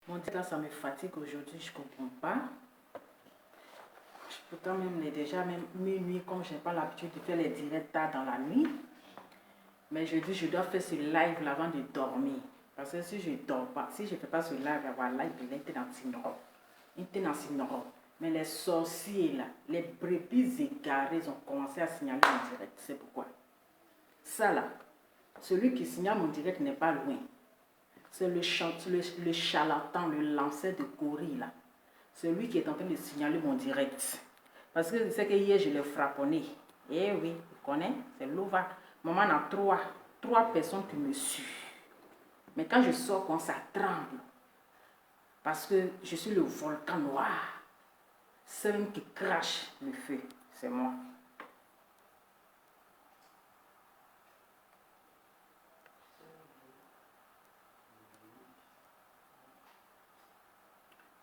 Mon Dieu, là, ça me fatigue aujourd'hui, je ne comprends pas. Pourtant, même déjà même minuit, comme je n'ai pas l'habitude de faire les directs tard dans la nuit. Mais je dis, je dois faire ce live là avant de dormir. Parce que si je ne dors pas, si je ne fais pas ce live, avoir live, il est dans le Mais les sorciers là, les brebis égarées ont commencé à signaler mon direct. C'est pourquoi. Ça là, celui qui signale mon direct n'est pas loin. C'est le charlatan, le lanceur de gorille là. Celui qui est en train de signaler mon direct. Parce que je sais que hier je l'ai frapponné. Eh oui, tu connais, c'est Lova. Maman a trois personnes qui me suivent. Mais quand je sors, quand ça tremble. Parce que je suis le volcan noir. Celui qui crache le feu, c'est moi.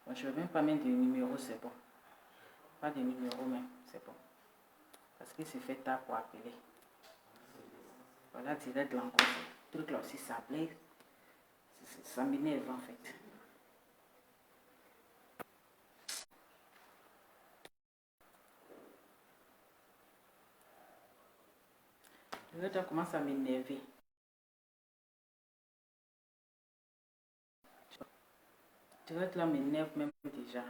Bon, je ne vais même pas mettre de numéros, c'est bon. Pas de numéros même, c'est bon. Parce qu'il s'est fait tard pour appeler. Voilà, direct là encore. Ce truc là aussi, ça blesse. Ça m'énerve en fait. Le direct commence à m'énerver. Le direct là m'énerve même déjà.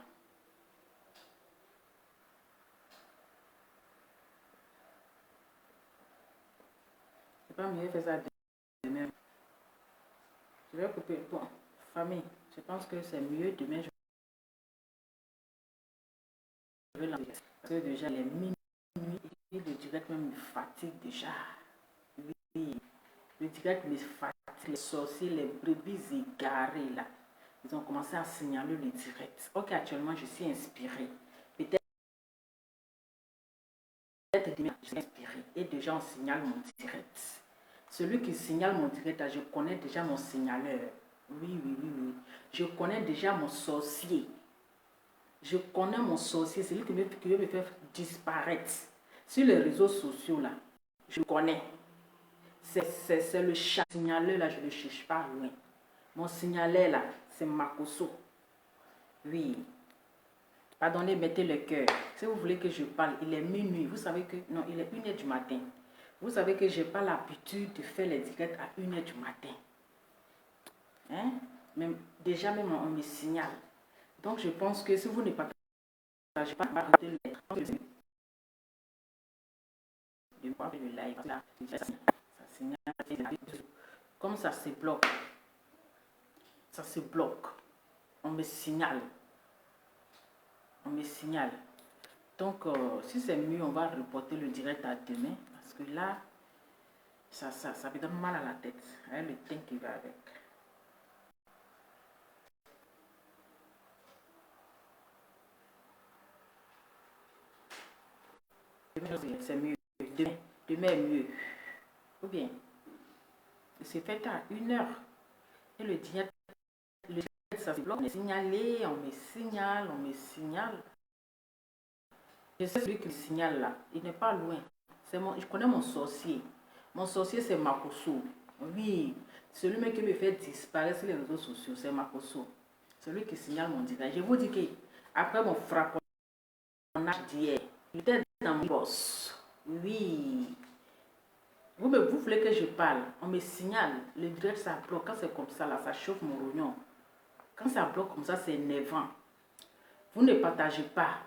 C'est pas mieux faire ça demain. Je vais couper. Bon, famille, je pense que c'est mieux demain. Je vais l'enlever. Parce que déjà, les minuit et le direct même me fatigue déjà. Oui, le direct me fatigue. Les sorciers, les brebis égarés là, ils ont commencé à signaler le direct. Ok, actuellement, je suis inspirée. Peut-être demain, je suis inspirée. Et déjà, on signale mon direct. Celui qui signale mon direct, là, je connais déjà mon signaleur. Oui. Je connais déjà mon sorcier. Je connais mon sorcier, c'est lui qui veut me faire disparaître. Sur les réseaux sociaux, là, je connais. C'est le chat signaleur, là, je ne le cherche pas loin. Mon signaleur, là, c'est Makoso. Oui. Pardonnez, mettez le cœur. Si vous voulez que je parle, il est minuit. Vous savez que... Non, il est 1h du matin. Vous savez que je n'ai pas l'habitude de faire les directs à 1h du matin. Hein? Déjà, même on me signale. Donc, je pense que si vous ne partagez pas, arrêtez le live. De voir le live là, ça signale. Comme ça se bloque. Ça se bloque. On me signale. On me signale. Donc, si c'est mieux, on va reporter le direct à demain. Parce que là, ça me donne mal à la tête. Hein, le temps qui va avec. C'est mieux. Demain est mieux. Ou bien, c'est fait à 1h. Et le direct, ça se bloque. On me signale. Je sais celui qui me signale là. Il n'est pas loin. Je connais mon sorcier. Mon sorcier, c'est Makoso. Oui. Celui qui me fait disparaître sur les réseaux sociaux, c'est Makoso. Celui qui signale mon direct. Je vous dis que après mon frapponnage d'hier, il était dans mon boss. Oui. Vous voulez que je parle, on me signale, le direct ça bloque, quand c'est comme ça là, ça chauffe mon rognon. Quand ça bloque comme ça, c'est énervant. Vous ne partagez pas.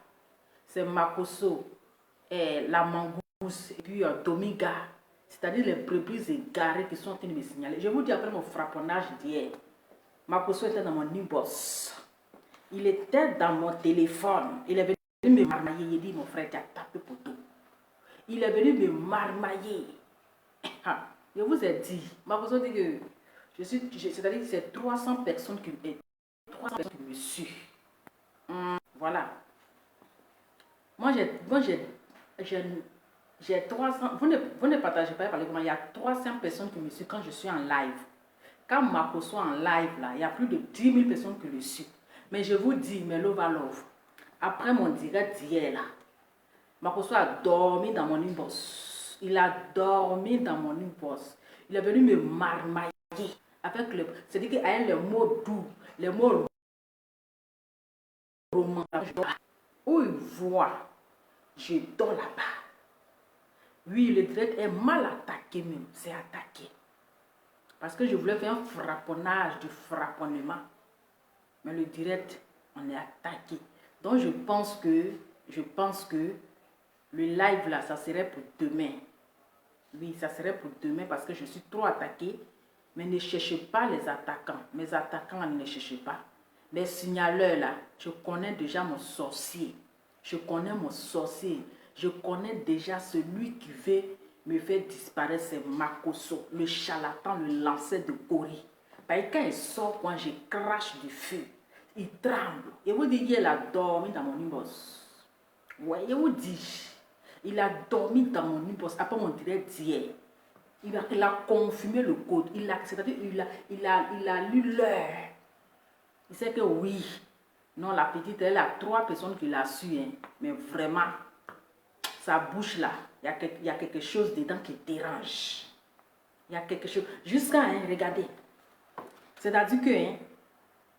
C'est Makoso, la mangousse, et puis Dominga. C'est-à-dire les brebis égarés qui sont en train de me signaler. Je vous dis après mon frapponnage d'hier, Makoso était dans mon inbox. Il était dans mon téléphone. Il est venu me marmailler. Il dit, mon frère, tu as tapé pour tout. Il est venu me marmailler. Je vous ai dit, Makoso dit que c'est-à-dire que c'est 300 personnes qui me suivent. Voilà. Moi, j'ai 300. Vous ne partagez pas, comment il y a 300 personnes qui me suivent quand je suis en live. Quand Makoso est en live, là, il y a plus de 10 000 personnes qui le suivent. Mais je vous dis, mais love, après mon direct d'hier, là, Makoso a dormi dans mon inbox. Il a dormi dans mon inbox. Il est venu me marmailler avec le... C'est-à-dire qu'avec les mots doux, les mots roman, où il voit, je dors là-bas. Oui, le direct est mal attaqué même, c'est attaqué. Parce que je voulais faire un frapponnage du frapponnement. Mais le direct, on est attaqué. Donc je pense que le live là, ça serait pour demain. Oui, ça serait pour demain parce que je suis trop attaqué. Mais ne cherchez pas les attaquants. Mes attaquants, ne les cherchez pas. Les signaleurs là, je connais déjà mon sorcier. Je connais mon sorcier. Je connais déjà celui qui veut me faire disparaître, c'est Makoso, le charlatan, le lanceur de Gori. Parce que quand il sort, quand je crache du feu, il tremble. Et vous dites, il a dormi dans mon inbox. Ouais, je vous dis, il a dormi dans mon inbox après mon direct d'hier. Il a confirmé le code. C'est-à-dire, il a lu l'heure. Il sait que oui. Non, la petite, elle a 3 personnes qui l'a su. Hein. Mais vraiment, sa bouche là, il y a quelque chose dedans qui dérange. Il y a quelque chose. Jusqu'à, hein, regardez. C'est-à-dire que, hein,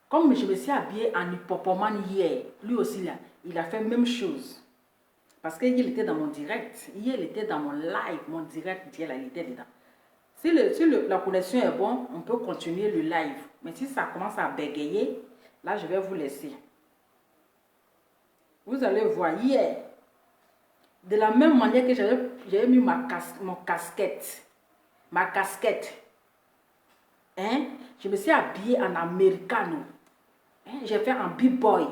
comme je me suis habillée en hippopomane hier, lui aussi là, il a fait la même chose. Parce qu'il était dans mon direct. Hier, il était dans mon live, mon direct d'hier, là, il était dedans. Si la connexion est bonne, on peut continuer le live. Mais si ça commence à bégayer, là, je vais vous laisser. Vous allez voir, hier, de la même manière que j'avais mis mon casquette, hein, je me suis habillée en americano. Hein, j'ai fait un b-boy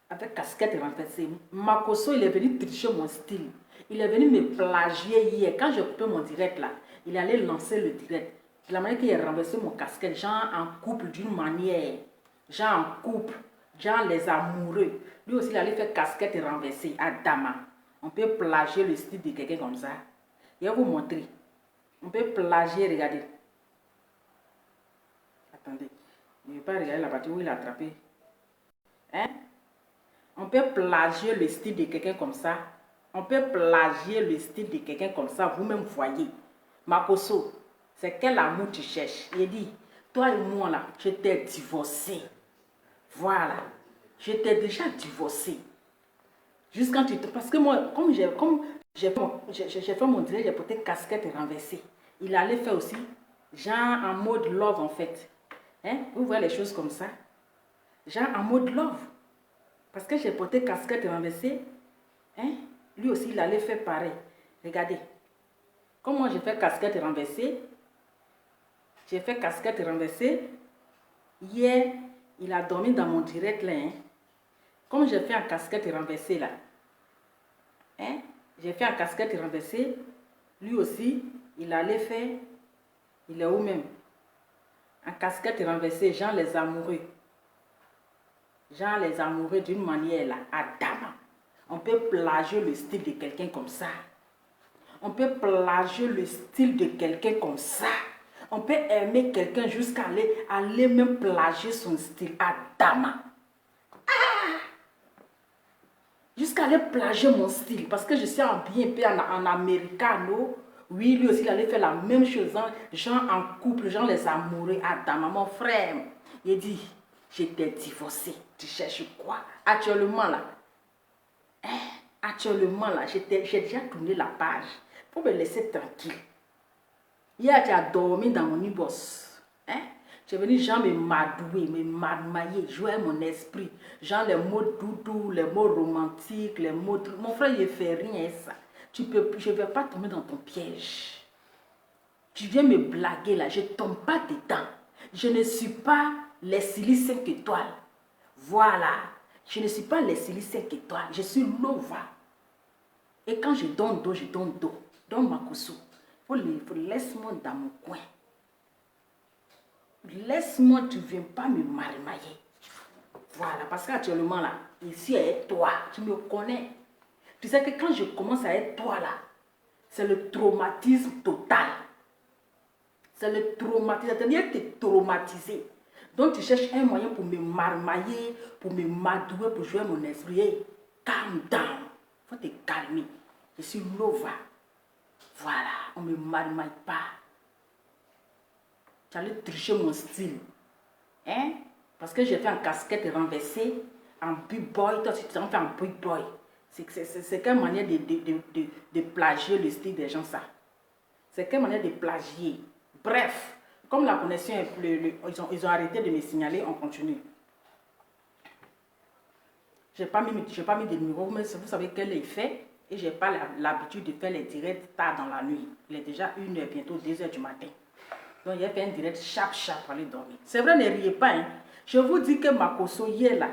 avec casquette renversée. Makoso, il est venu tricher mon style. Il est venu me plagier hier. Quand j'ai coupé mon direct là, il allait lancer le direct. De la manière qu'il a renversé mon casquette, genre en couple d'une manière. Genre en couple, genre les amoureux. Lui aussi, il allait faire casquette renversée à Dama. On peut plagier le style de quelqu'un comme ça. Je vais vous montrer. On peut plagier, regardez. Attendez. Je ne vais pas regarder la partie où il a attrapé. Hein? On peut plagier le style de quelqu'un comme ça. On peut plagier le style de quelqu'un comme ça. Vous-même voyez. Makoso, c'est quel amour tu cherches? Il dit, toi et moi là, je t'ai divorcé. Voilà. Je t'ai déjà divorcé. Jusqu'à tu te... Parce que moi, comme j'ai fait mon direct, j'ai porté casquette renversée. Il allait faire aussi, genre en mode love en fait. Hein? Vous voyez les choses comme ça? Genre en mode love. Parce que j'ai porté casquette renversée. Hein? Lui aussi, il allait faire pareil. Regardez. Comme moi, j'ai fait casquette renversée. J'ai fait casquette renversée. Hier, il a dormi dans mon direct là. Hein? Comme j'ai fait un casquette renversée là. Hein? J'ai fait un casquette renversée. Lui aussi, il allait faire. Il est où même? Un casquette renversée, genre les amoureux. Genre les amoureux d'une manière là, à Dama. On peut plagier le style de quelqu'un comme ça. On peut plagier le style de quelqu'un comme ça. On peut aimer quelqu'un jusqu'à aller même plagier son style à Dama. Ah! Jusqu'à aller plagier mon style. Parce que je suis habillée un peu en americano. Oui, lui aussi, il allait faire la même chose. Hein, genre en couple, genre les amoureux à Dama. Mon frère, il dit, je t'ai divorcé. Tu cherches quoi? Actuellement là. Hein? Actuellement là, j'ai déjà tourné la page. Faut me laisser tranquille. Hier, tu as dormi dans mon inbox. Hein? Tu es venu, genre, me madouer, me marmailler, jouer mon esprit. Genre, les mots doudous, les mots romantiques, les mots... Mon frère, il ne fait rien, ça. Je ne vais pas tomber dans ton piège. Tu viens me blaguer, là. Je ne tombe pas dedans. Je ne suis pas les silices 5 étoiles. Voilà. Je ne suis pas les silices 5 étoiles. Je suis Lova. Et quand je donne dos, je donne dos. Donne ma Makoso. Laisse-moi dans mon coin. Laisse-moi, tu ne viens pas me marmailler. Voilà, parce qu'actuellement là, ici est toi, tu me connais. Tu sais que quand je commence à être toi là, c'est le traumatisme total. C'est le traumatisme, c'est-à-dire que tu es traumatisé. Donc tu cherches un moyen pour me marmailler, pour me madouer, pour jouer mon esprit. Hey, calm down. Il faut te calmer. Je suis Lova. Voilà, on ne me marmaille pas. Tu allais tricher mon style. Hein? Parce que j'ai fait un casquette renversée, en big boy, toi aussi tu t'en fais en big boy. C'est quelle manière de plagier le style des gens, ça? C'est quelle manière de plagier? Bref, comme la connexion est ils ont arrêté de me signaler, on continue. Je n'ai pas mis de numéro, mais vous savez quel est fait. Et je n'ai pas l'habitude de faire les directs tard dans la nuit. Il est déjà 1h, bientôt 2h du matin. Donc, il a fait un direct sharp pour aller dormir. C'est vrai, ne riez pas. Hein. Je vous dis que Makosso, hier, là,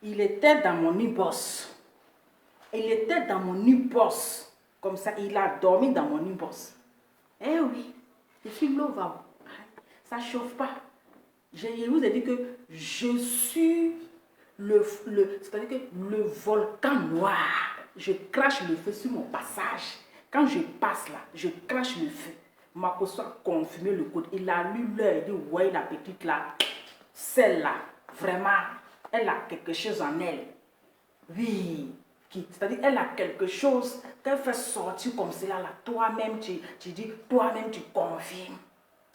il était dans mon inbox. Il était dans mon inbox. Comme ça, il a dormi dans mon inbox. Eh oui, je suis lova. Ça ne chauffe pas. Je vous ai dit que je suis c'est-à-dire que le volcan noir. Je crache le feu sur mon passage. Quand je passe là, je crache le feu. Makosso a confirmé le code. Il a lu l'heure. Il dit, ouais, la petite là, celle-là, vraiment, elle a quelque chose en elle. Oui. C'est-à-dire, elle a quelque chose qu'elle fait sortir comme cela là. Toi-même, tu dis, toi-même, tu confirmes.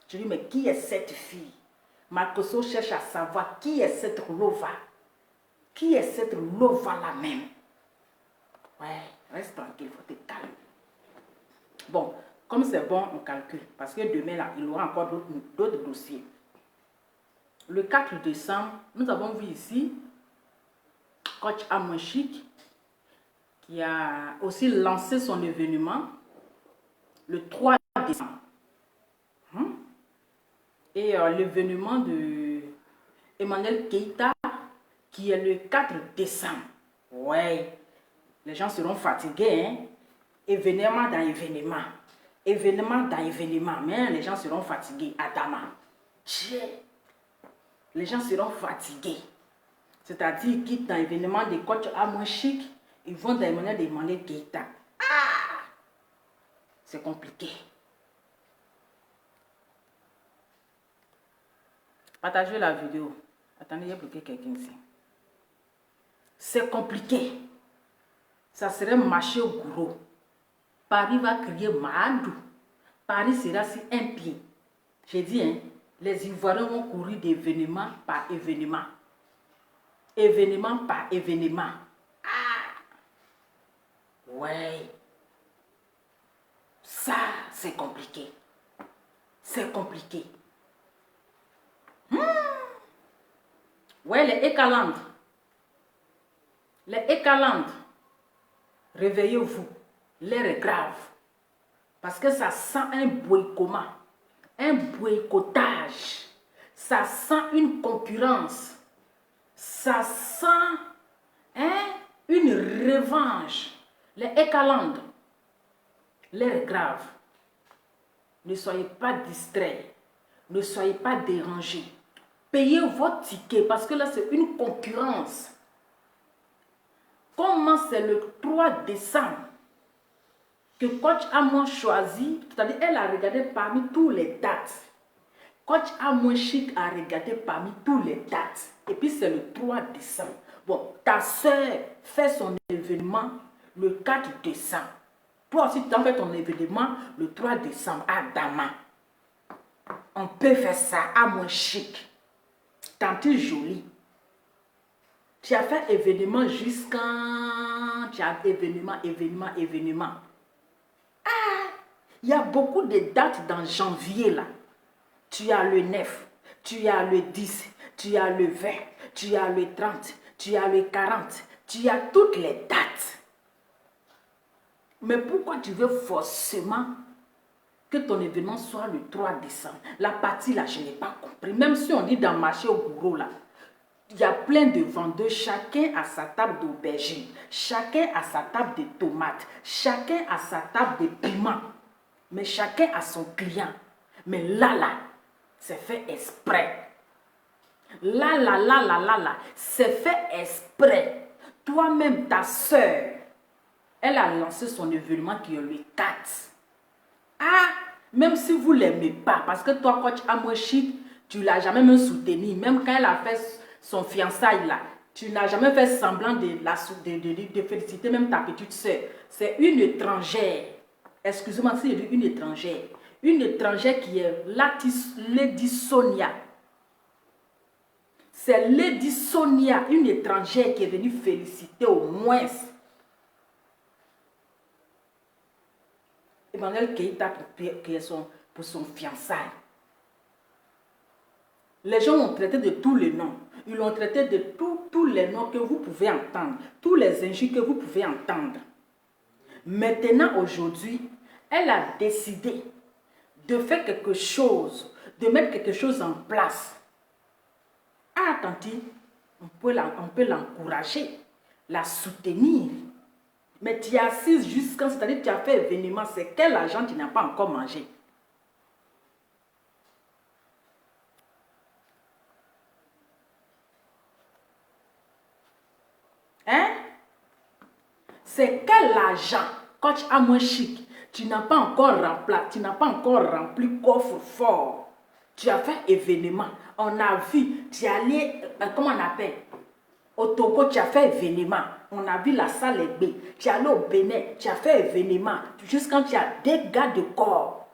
Je dis, mais qui est cette fille? Makosso cherche à savoir qui est cette lova. Qui est cette lova-là même? Ouais, reste tranquille, il faut te calmer. Bon, comme c'est bon, on calcule. Parce que demain, là, il y aura encore d'autres dossiers. Le 4 décembre, nous avons vu ici coach Amoshik qui a aussi lancé son événement le 3 décembre. Et l'événement de Emmanuel Keita qui est le 4 décembre. Ouais. Les gens seront fatigués, hein? Événement dans événement. Événement dans événement. Mais les gens seront fatigués. Adama. Les gens seront fatigués. C'est-à-dire qu'ils quittent dans l'événement des coachs Amoshik. Ils vont dans l'événement de Emmanuel Keita. Ah! C'est compliqué. Partagez la vidéo. Attendez, il y a bloqué quelqu'un ici. C'est compliqué. Ça serait marché au gourou. Paris va crier Mahadou. Paris sera sur un pied. J'ai dit, hein, les Ivoiriens vont courir d'événement par événement. Événement par événement. Ah! Ouais. Ça, c'est compliqué. C'est compliqué. Ouais, les Ekaland. Les Ekaland. Réveillez-vous, l'air est grave. Parce que ça sent un boycottement, un boycottage. Ça sent une concurrence. Ça sent une revanche. Les Ekaland, l'air est grave. Ne soyez pas distraits. Ne soyez pas dérangés. Payez votre ticket parce que là, c'est une concurrence. Comment c'est le 3 décembre que coach Amon choisi, c'est-à-dire elle a regardé parmi tous les dates. Coach Amoshik a regardé parmi tous les dates. Et puis c'est le 3 décembre. Bon, ta soeur fait son événement le 4 décembre. Toi aussi, tu as fait ton événement le 3 décembre à Dama. On peut faire ça à Amoshik. Tante jolie. Tu as fait événement jusqu'à... Tu as événement. Ah! Il y a beaucoup de dates dans janvier là. Tu as le 9, tu as le 10, tu as le 20, tu as le 30, tu as le 40. Tu as toutes les dates. Mais pourquoi tu veux forcément que ton événement soit le 3 décembre? La partie là, je n'ai pas compris. Même si on dit dans le marché au bourreau là, il y a plein de vendeurs, chacun a sa table d'aubergine, chacun a sa table de tomates, chacun a sa table de piments, mais chacun a son client. Mais là, c'est fait exprès. Là, c'est fait exprès. Toi-même, ta soeur, elle a lancé son événement qui est le 4. Ah, même si vous ne l'aimez pas, parce que toi, coach Amoshik, tu ne l'as jamais même soutenu, même quand elle a fait son fiançailles là, tu n'as jamais fait semblant de féliciter même ta petite soeur. C'est une étrangère. Excusez-moi si je dis une étrangère. Une étrangère qui est Lady Sonia. C'est Lady Sonia, une étrangère qui est venue féliciter au moins Emmanuel Keïta pour son fiançailles. Les gens l'ont traité de tous les noms. Ils l'ont traité de tous les noms que vous pouvez entendre. Tous les injures que vous pouvez entendre. Maintenant, aujourd'hui, elle a décidé de faire quelque chose, de mettre quelque chose en place. Ah, tanti, on peut l'encourager, la soutenir. Mais tu es assise jusqu'à, c'est-à-dire que tu as fait événement, c'est quel argent tu n'as pas encore mangé? Hein? C'est quel argent, coach à moins chic, tu n'as pas encore rempli coffre fort. Tu as fait événement. On a vu, tu es allé, comment on appelle? Au Togo, tu as fait événement. On a vu la salle B. Tu es allé au Bénin, tu as fait événement. Jusqu'à tu as des gars de corps.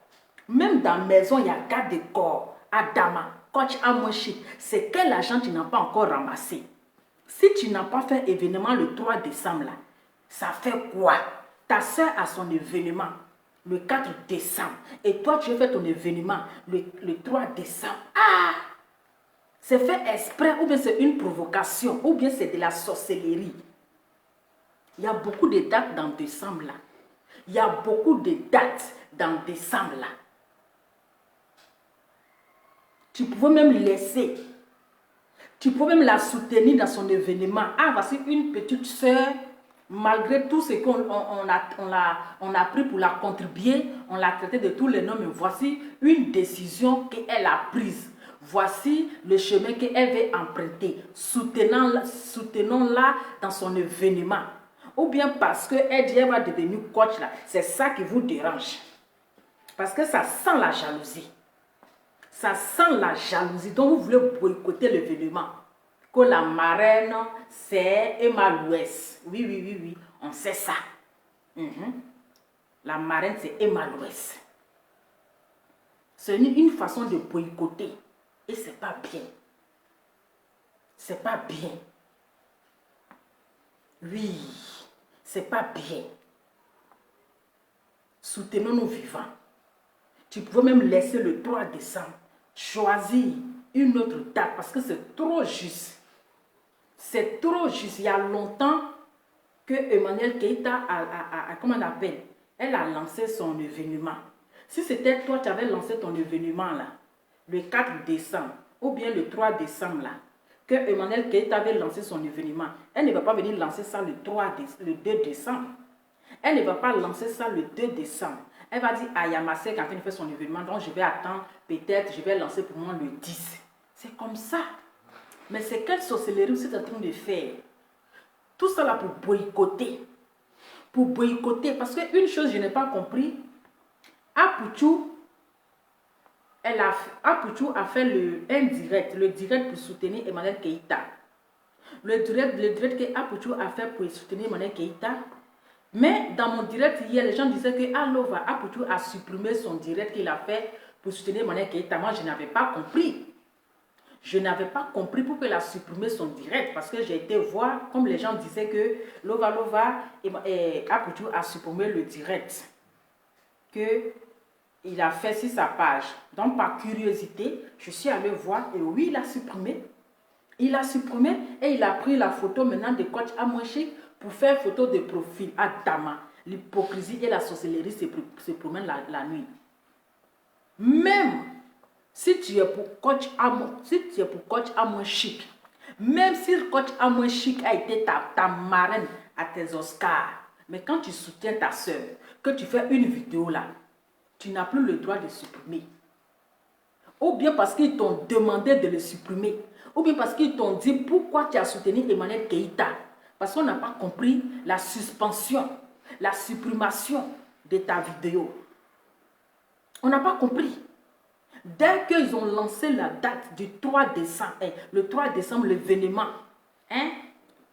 Même dans la maison, il y a des gars de corps. Adama, coach à moins chic. C'est quel argent tu n'as pas encore ramassé? Si tu n'as pas fait événement le 3 décembre, là, ça fait quoi? Ta soeur a son événement le 4 décembre. Et toi, tu as fait ton événement le 3 décembre. Ah! C'est fait exprès ou bien c'est une provocation ou bien c'est de la sorcellerie. Il y a beaucoup de dates dans décembre là. Il y a beaucoup de dates dans décembre là. Tu pouvais même laisser. Tu pouvais même la soutenir dans son événement. Ah, voici une petite soeur. Malgré tout ce qu'on a pris pour la contribuer, on l'a traité de tous les noms, mais voici une décision qu'elle a prise. Voici le chemin qu'elle veut emprunter. Soutenons-la dans son événement. Ou bien parce qu'elle dit qu'elle va devenir coach là. C'est ça qui vous dérange. Parce que ça sent la jalousie. Ça sent la jalousie. Donc vous voulez boycotter l'événement. Que la marraine, c'est Emma Louès. Oui, on sait ça. La marraine, c'est Emma Louès. C'est une façon de boycotter. Et c'est pas bien. C'est pas bien. Oui, c'est pas bien. Soutenons nos vivants. Tu pouvais même laisser le 3 décembre. Choisir une autre date parce que c'est trop juste. C'est trop juste. Il y a longtemps que Emmanuel Keïta comment on appelle? Elle a lancé son événement. Si c'était toi qui avais lancé ton événement là, le 4 décembre ou bien le 3 décembre là, que Emmanuel Keïta avait lancé son événement, elle ne va pas venir lancer ça le 2 décembre. Elle ne va pas lancer ça le 2 décembre. Elle va dire, ah, il y a ma sœur qui est en train de faire son événement, donc je vais attendre, peut-être je vais lancer pour moi le 10. C'est comme ça. Mais c'est quelle sorcellerie vous êtes en train de faire? Tout ça là pour boycotter. Pour boycotter. Parce qu'une chose, je n'ai pas compris. Apouchou a fait le direct pour soutenir Emmanuel Keïta. Le direct que Apouchou a fait pour soutenir Emmanuel Keïta. Mais dans mon direct hier, les gens disaient que Apouchou a supprimé son direct qu'il a fait pour soutenir Emmanuel Keïta. Moi, je n'avais pas compris. Je n'avais pas compris pourquoi elle a supprimé son direct. Parce que j'ai été voir, comme les gens disaient que Lova et Apouchou a supprimé le direct qu'il a fait sur sa page. Donc, par curiosité, je suis allée voir et oui, il a supprimé. Il a supprimé et il a pris la photo maintenant de coach Amouachi pour faire photo de profil à Dama. L'hypocrisie et la sorcellerie se promènent la nuit. Même si tu es pour coach Amouachi, même si coach Amouachi a été ta marraine à tes Oscars, mais quand tu soutiens ta soeur, que tu fais une vidéo là, tu n'as plus le droit de supprimer. Ou bien parce qu'ils t'ont demandé de le supprimer. Ou bien parce qu'ils t'ont dit pourquoi tu as soutenu Emmanuel Keïta. Parce qu'on n'a pas compris la suspension, la supprimation de ta vidéo. On n'a pas compris. Dès qu'ils ont lancé la date du 3 décembre, le 3 décembre, l'événement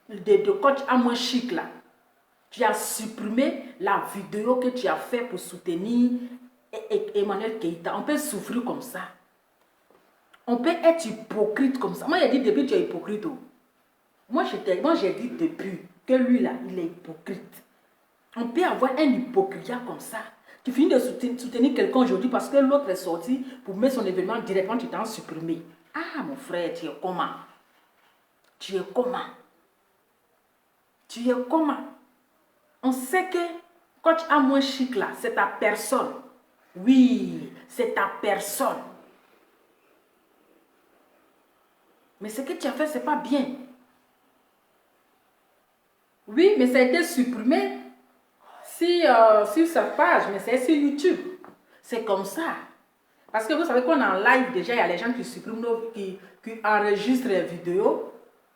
de coach Amouachi là, tu as supprimé la vidéo que tu as fait pour soutenir Emmanuel Keïta. On peut souffrir comme ça. On peut être hypocrite comme ça. Moi, j'ai dit depuis tu es hypocrite. Oh. Moi, j'ai dit depuis que lui, là, il est hypocrite. On peut avoir un hypocrite comme ça. Tu finis de soutenir quelqu'un aujourd'hui parce que l'autre est sorti pour mettre son événement directement, tu t'en supprimé. Ah, mon frère, tu es comment? Tu es comment? Tu es comment? On sait que coach à moins chic là, c'est ta personne. Oui, c'est ta personne. Mais ce que tu as fait, ce n'est pas bien. Oui, mais ça a été supprimé sur sa page, mais c'est sur YouTube. C'est comme ça. Parce que vous savez qu'on est en live déjà, il y a les gens qui suppriment, qui enregistrent les vidéos.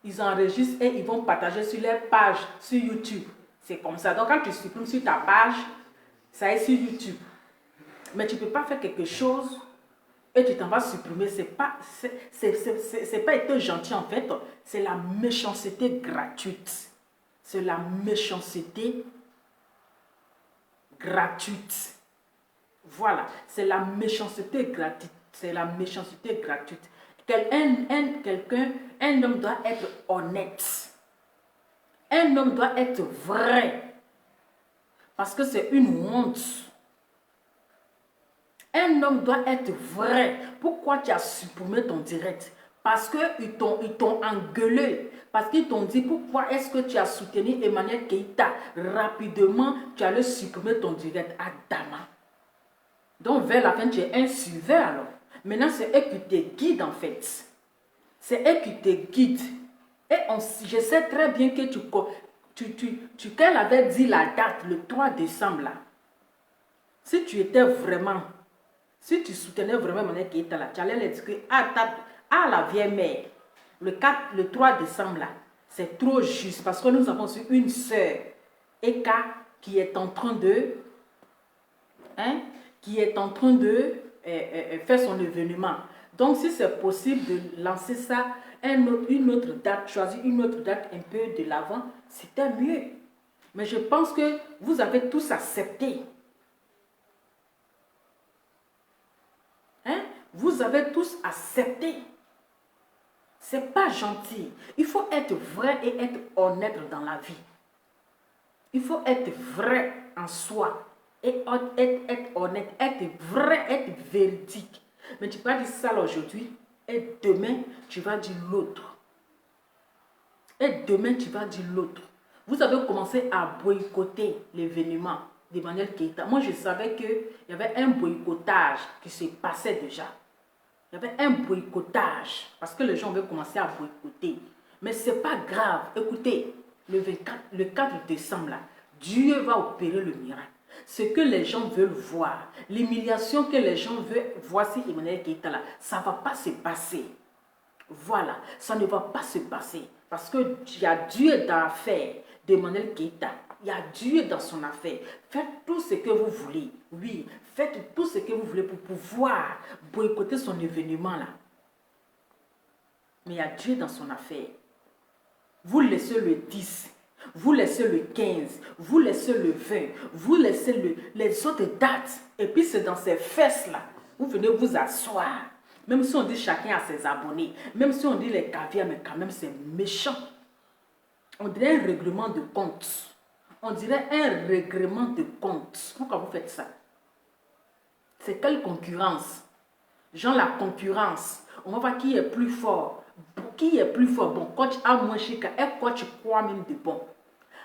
Ils enregistrent et ils vont partager sur leur page sur YouTube. C'est comme ça. Donc quand tu supprimes sur ta page, ça est sur YouTube. Mais tu ne peux pas faire quelque chose et tu t'en vas supprimer. C'est pas être gentil en fait. C'est la méchanceté gratuite. C'est la méchanceté gratuite. Voilà, c'est la méchanceté gratuite. C'est la méchanceté gratuite. Un homme doit être honnête. Un homme doit être vrai. Parce que c'est une honte. Un homme doit être vrai. Pourquoi tu as supprimé ton direct? Parce qu'ils t'ont engueulé. Parce qu'ils t'ont dit pourquoi est-ce que tu as soutenu Emmanuel Keïta. Rapidement, tu allais supprimer ton direct à Dama. Donc vers la fin, tu es un suiveur alors. Maintenant, c'est eux qui te guident en fait. C'est eux qui te guident. Et je sais très bien que qu'elle avait dit la date, le 3 décembre là. Si tu étais vraiment, si tu soutenais vraiment Emmanuel Keïta là, tu allais leur dire que la vieille mère, le 3 décembre là, c'est trop juste parce que nous avons une sœur, Eka, qui est en train de, faire son événement. Donc, si c'est possible de lancer ça, une autre date, choisir une autre date un peu de l'avant, c'était mieux. Mais je pense que vous avez tous accepté. Vous avez tous accepté. C'est pas gentil. Il faut être vrai et être honnête dans la vie. Il faut être vrai en soi. Et être honnête, être vrai, être véridique. Mais tu peux pas dire ça aujourd'hui et demain tu vas dire l'autre. Et demain tu vas dire l'autre. Vous avez commencé à boycotter l'événement d'Emmanuel Keïta. Moi je savais qu'il y avait un boycottage qui se passait déjà. Il y avait un boycottage parce que les gens avaient commencé à boycotter. Mais ce n'est pas grave. Écoutez, le 4 décembre, là, Dieu va opérer le miracle. Ce que les gens veulent voir, l'humiliation que les gens veulent voir si Emmanuel Keïta là, ça ne va pas se passer. Voilà, ça ne va pas se passer. Parce qu'il y a Dieu dans l'affaire d'Emmanuel Keïta. Il y a Dieu dans son affaire. Faites tout ce que vous voulez. Oui, faites tout ce que vous voulez pour pouvoir boycotter son événement là. Mais il y a Dieu dans son affaire. Vous laissez le 10, vous laissez le 15, vous laissez le 20, vous laissez les autres dates. Et puis c'est dans ces fesses-là, vous venez vous asseoir. Même si on dit chacun a ses abonnés, même si on dit les caviars, mais quand même c'est méchant. On dirait un règlement de compte. On dirait un règlement de compte. Pourquoi vous faites ça? C'est quelle concurrence? Genre la concurrence. On va voir qui est plus fort. Qui est plus fort? Bon, coach a moins chic et coach croit même de bon.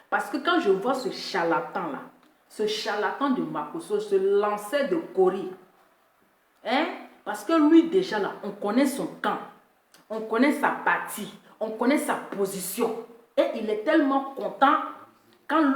Parce que quand je vois ce charlatan là, ce charlatan de Makosso se lancer de Kori, parce que lui déjà là, on connaît son camp, on connaît sa partie, on connaît sa position. Et il est tellement content quand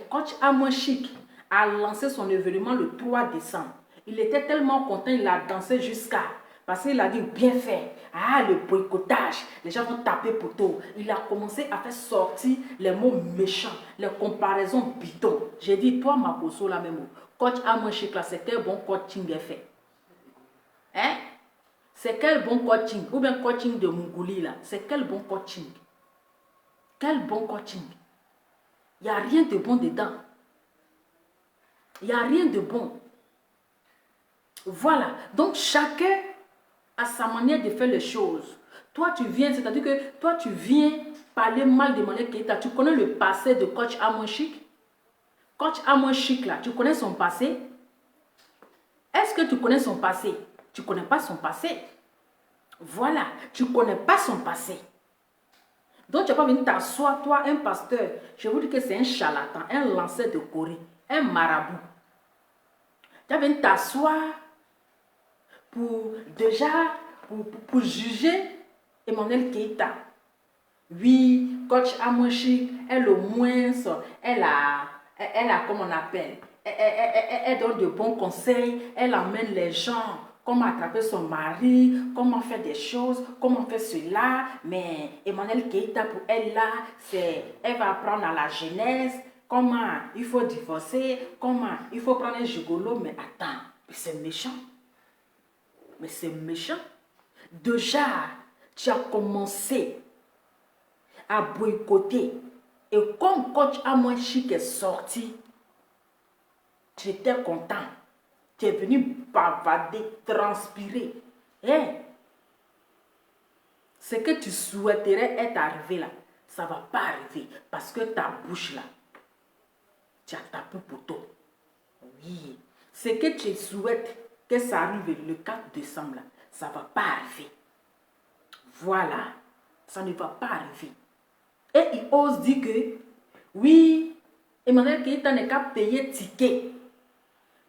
coach a moins chic a lancé son événement le 3 décembre. Il était tellement content, il a dansé jusqu'à... Parce qu'il a dit bien fait. Ah, le boycottage. Les gens vont taper poteau. Il a commencé à faire sortir les mots méchants, les comparaisons bidons. J'ai dit, toi, Makosso, la même mot. Coach Amon Chic, là, c'est quel bon coaching est fait? C'est quel bon coaching? Ou bien coaching de Mongolie, là. C'est quel bon coaching? Quel bon coaching? Il n'y a rien de bon dedans. Il n'y a rien de bon. Voilà. Donc, chacun à sa manière de faire les choses. Toi, tu viens, c'est-à-dire que toi, tu viens parler mal de Emmanuel Keïta. Tu connais le passé de coach Amon Chic? Coach Amon Chic, là, tu connais son passé? Est-ce que tu connais son passé? Tu ne connais pas son passé. Voilà, tu ne connais pas son passé. Donc, tu n'as pas venir t'asseoir, toi, un pasteur. Je vous dis que c'est un charlatan, un lanceur de Corée, un marabout. Tu vas venir t'asseoir pour déjà, pour juger Emmanuel Keïta. Oui, coach Amon Chic, elle au moins, elle a comme on appelle, elle donne de bons conseils, elle emmène les gens, comment attraper son mari, comment faire des choses, comment faire cela. Mais Emmanuel Keïta, pour elle là, elle va apprendre à la jeunesse, comment il faut divorcer, comment il faut prendre un gigolo. Mais attends, c'est méchant. Mais c'est méchant. Déjà, tu as commencé à boycotter. Et comme coach Amon Chic est sorti, tu étais content. Tu es venu bavader, transpirer. Hey, ce que tu souhaiterais être arrivé là, ça ne va pas arriver. Parce que ta bouche là, tu as tapé poteau. Oui. Ce que tu souhaites que ça arrive le 4 décembre là, ça ne va pas arriver. Voilà. Ça ne va pas arriver. Et il ose dire que, oui, Emmanuel Keïta n'est qu'à payer ticket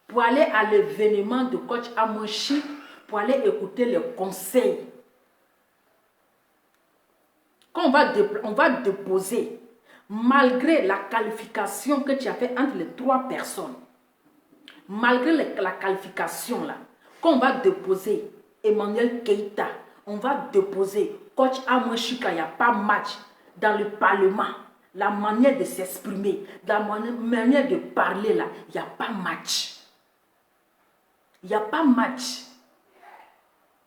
pour aller à l'événement de coach Amon Chic, pour aller écouter les conseils. Quand on va déposer, malgré la qualification que tu as fait entre les 3 personnes, malgré la qualification là, quand on va déposer Emmanuel Keïta, on va déposer coach Amon Chic, il n'y a pas match dans le parlement. La manière de s'exprimer, la manière de parler là, il n'y a pas match. Il n'y a pas match.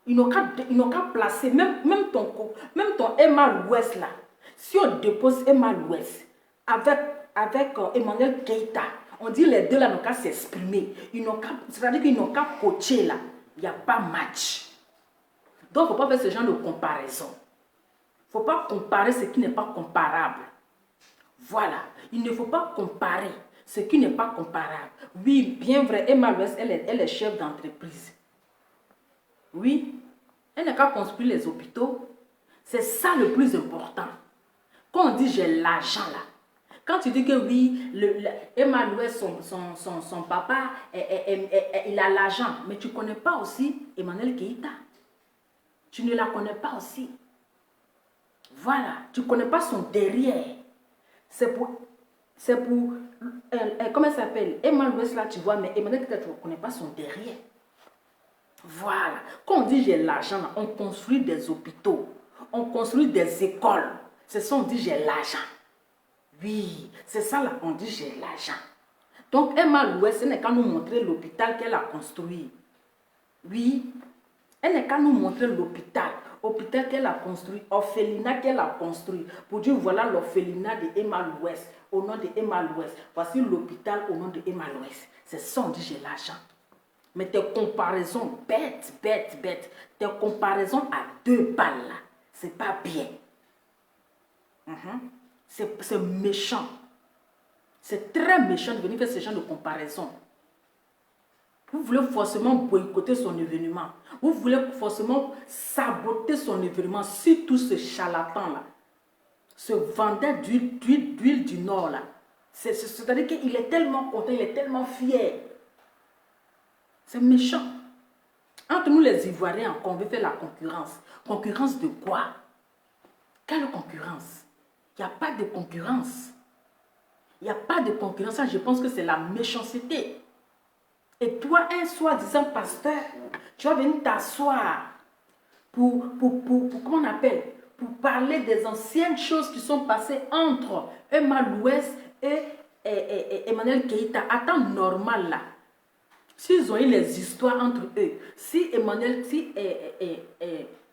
Ils n'ont qu'à placer, même ton Emma Louest là. Si on dépose Emma Louest avec Emmanuel Keïta, on dit les deux là n'ont qu'à s'exprimer. C'est-à-dire qu'ils n'ont qu'à coacher là. Il n'y a pas match. Donc, il ne faut pas faire ce genre de comparaison. Il ne faut pas comparer ce qui n'est pas comparable. Voilà. Il ne faut pas comparer ce qui n'est pas comparable. Oui, bien vrai, Emma Louest, elle est chef d'entreprise. Oui, elle n'a qu'à construire les hôpitaux. C'est ça le plus important. Quand on dit j'ai l'argent là, quand tu dis que oui, Emma Louest, son papa, il a l'argent, mais tu ne connais pas aussi Emmanuel Keïta. Tu ne la connais pas aussi. Voilà, tu ne connais pas son derrière. C'est pour comment elle s'appelle? Emma Louest là, tu vois, mais Emmanuel Keïta, tu ne connais pas son derrière. Voilà. Quand on dit j'ai l'argent, on construit des hôpitaux, on construit des écoles. C'est ça, on dit j'ai l'argent. Oui, c'est ça là, on dit j'ai l'argent. Donc Emma Louest, elle n'est qu'à nous montrer l'hôpital qu'elle a construit. Oui, elle n'est qu'à nous montrer l'hôpital qu'elle a construit, orphelinat qu'elle a construit. Pour dire voilà l'orphelinat de Emma Louest, au nom de Emma Louest. Voici l'hôpital au nom de Emma Louest. C'est ça, on dit j'ai l'argent. Mais tes comparaisons bêtes, tes comparaisons à 2 balles là, c'est pas bien. C'est méchant. C'est très méchant de venir faire ce genre de comparaison. Vous voulez forcément boycotter son événement. Vous voulez forcément saboter son événement. Si tout ce charlatan là, ce vendeur d'huile du Nord là, c'est-à-dire qu'il est tellement content, il est tellement fier. C'est méchant. Entre nous les Ivoiriens, on veut faire la concurrence. Concurrence de quoi? Quelle concurrence? Il n'y a pas de concurrence. Il n'y a pas de concurrence. Ça, je pense que c'est la méchanceté. Et toi, un soi-disant pasteur, tu vas venir t'asseoir pour comment on appelle? Pour parler des anciennes choses qui sont passées entre Emma Louest et Emmanuel Keïta. À temps normal là. S'ils ont eu les histoires entre eux, si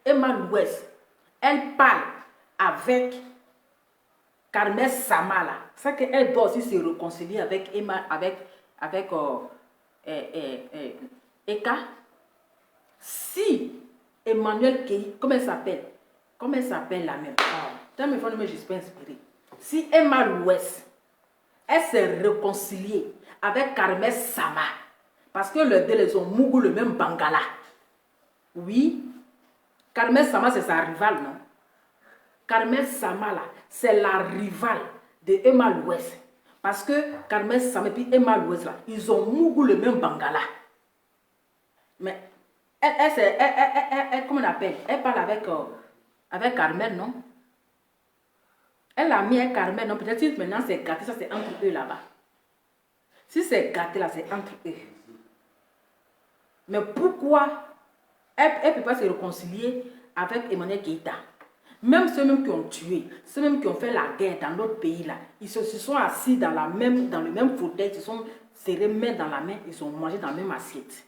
Emma Louest, elle parle avec Carmel Samala, c'est qu'elle doit aussi se réconcilier avec Emma, avec Eka. Si Emmanuel Kei, comment elle s'appelle? Comment elle s'appelle la même? Mais je suis inspirée. Si Emma Louès, elle s'est réconciliée avec Carmel Sama, parce que les deux, les ont mougou le même bangala. Oui, Carmel Sama, c'est sa rivale, non? Carmel Sama, là, c'est la rivale de Emma Louès. Parce que Carmel Sama et puis Emma Louès, là, ils ont mougou le même bangala. Mais comment on appelle? Elle parle avec Carmel, non? Elle a mis un Carmel, non? Peut-être que maintenant c'est gâté, ça c'est entre eux là-bas. Si c'est gâté là, c'est entre eux. Mais pourquoi elle ne peut pas se réconcilier avec Emmanuel Keïta? Même ceux même qui ont tué, ceux même qui ont fait la guerre dans notre pays là, ils se sont assis dans le même fauteuil, ils se sont serrés main dans la main, ils ont mangé dans la même assiette.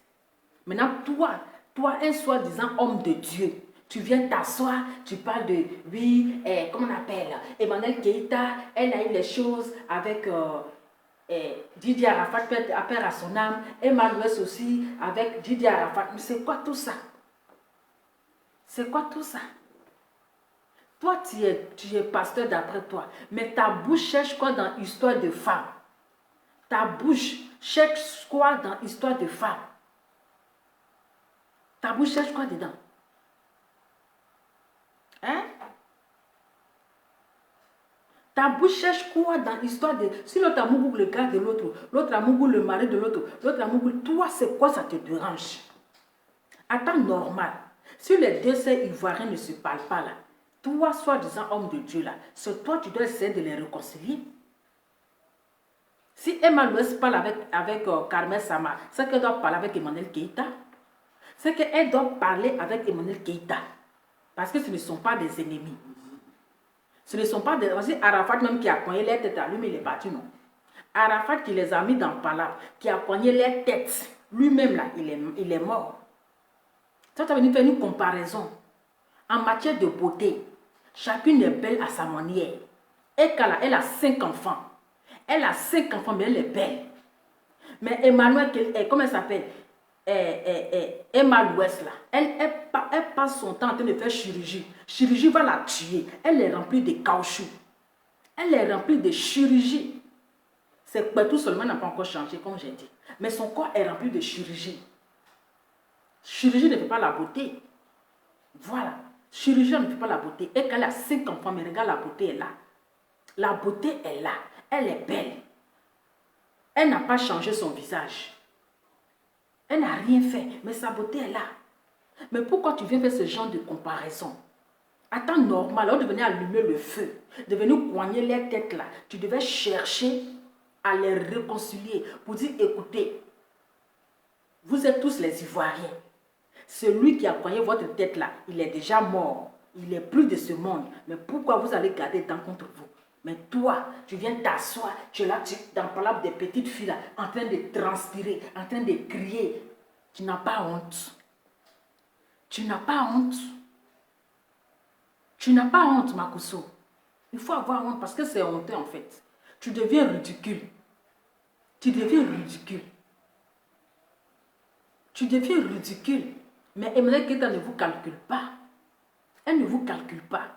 Maintenant, toi, un soi-disant homme de Dieu, tu viens t'asseoir, tu parles de, oui, comment on appelle, Emmanuel Keïta, elle a eu les choses avec Didier Arafat, père à son âme, Emma Louès aussi, avec Didier Arafat. Mais c'est quoi tout ça? C'est quoi tout ça? Toi, tu es pasteur d'après toi, mais ta bouche cherche quoi dans l'histoire de femme? Ta bouche cherche quoi dans l'histoire de femme? Ta bouche cherche quoi dedans? Hein? Ta bouche cherche quoi dans l'histoire de... Si l'autre a mougou le gars de l'autre, l'autre a mougou le mari de l'autre, l'autre a mougou... Toi, c'est quoi ça te dérange? Attends, normal. Si les deux sœurs ivoiriens ne se parlent pas là, toi, soi-disant homme de Dieu là, c'est toi, tu dois essayer de les réconcilier. Si Emma Louès parle avec Carmel Sama, c'est qu'elle doit parler avec Emmanuel Keïta. C'est qu'elle doit parler avec Emmanuel Keïta. Parce que ce ne sont pas des ennemis. Ce ne sont pas des... Voici Arafat même qui a poigné les têtes à lui, mais il est parti, non. Arafat qui les a mis dans Palabre, qui a poigné les têtes, lui-même là, il est mort. Ça va venir faire une comparaison. En matière de beauté, chacune est belle à sa manière. Et Kala, elle a 5 enfants. Elle a 5 enfants, mais elle est belle. Mais Emmanuel, comment elle s'appelle? Emma Louès, là, elle passe son temps en train de faire chirurgie. Chirurgie va la tuer. Elle est remplie de caoutchouc. Elle est remplie de chirurgie. C'est pas tout seulement n'a pas encore changé, comme j'ai dit. Mais son corps est rempli de chirurgie. Chirurgie ne fait pas la beauté. Voilà. Chirurgie ne fait pas la beauté. Et qu'elle a 5 enfants, mais regarde, la beauté est là. La beauté est là. Elle est belle. Elle n'a pas changé son visage. Elle n'a rien fait, mais sa beauté est là. Mais pourquoi tu viens faire ce genre de comparaison? Attends, normal, on devait allumer le feu, devait poigner les têtes là. Tu devais chercher à les réconcilier pour dire, écoutez, vous êtes tous les Ivoiriens. Celui qui a poigné votre tête là, il est déjà mort. Il n'est plus de ce monde. Mais pourquoi vous allez garder dans contre vous? Mais toi, tu viens t'asseoir, tu es là, dans le palabre des petites filles là, en train de transpirer, en train de crier. Tu n'as pas honte. Tu n'as pas honte. Tu n'as pas honte, Makosso. Il faut avoir honte parce que c'est honteux en fait. Tu deviens ridicule. Tu deviens ridicule. Tu deviens ridicule. Mais Emmanuel Keïta ne vous calcule pas. Elle ne vous calcule pas.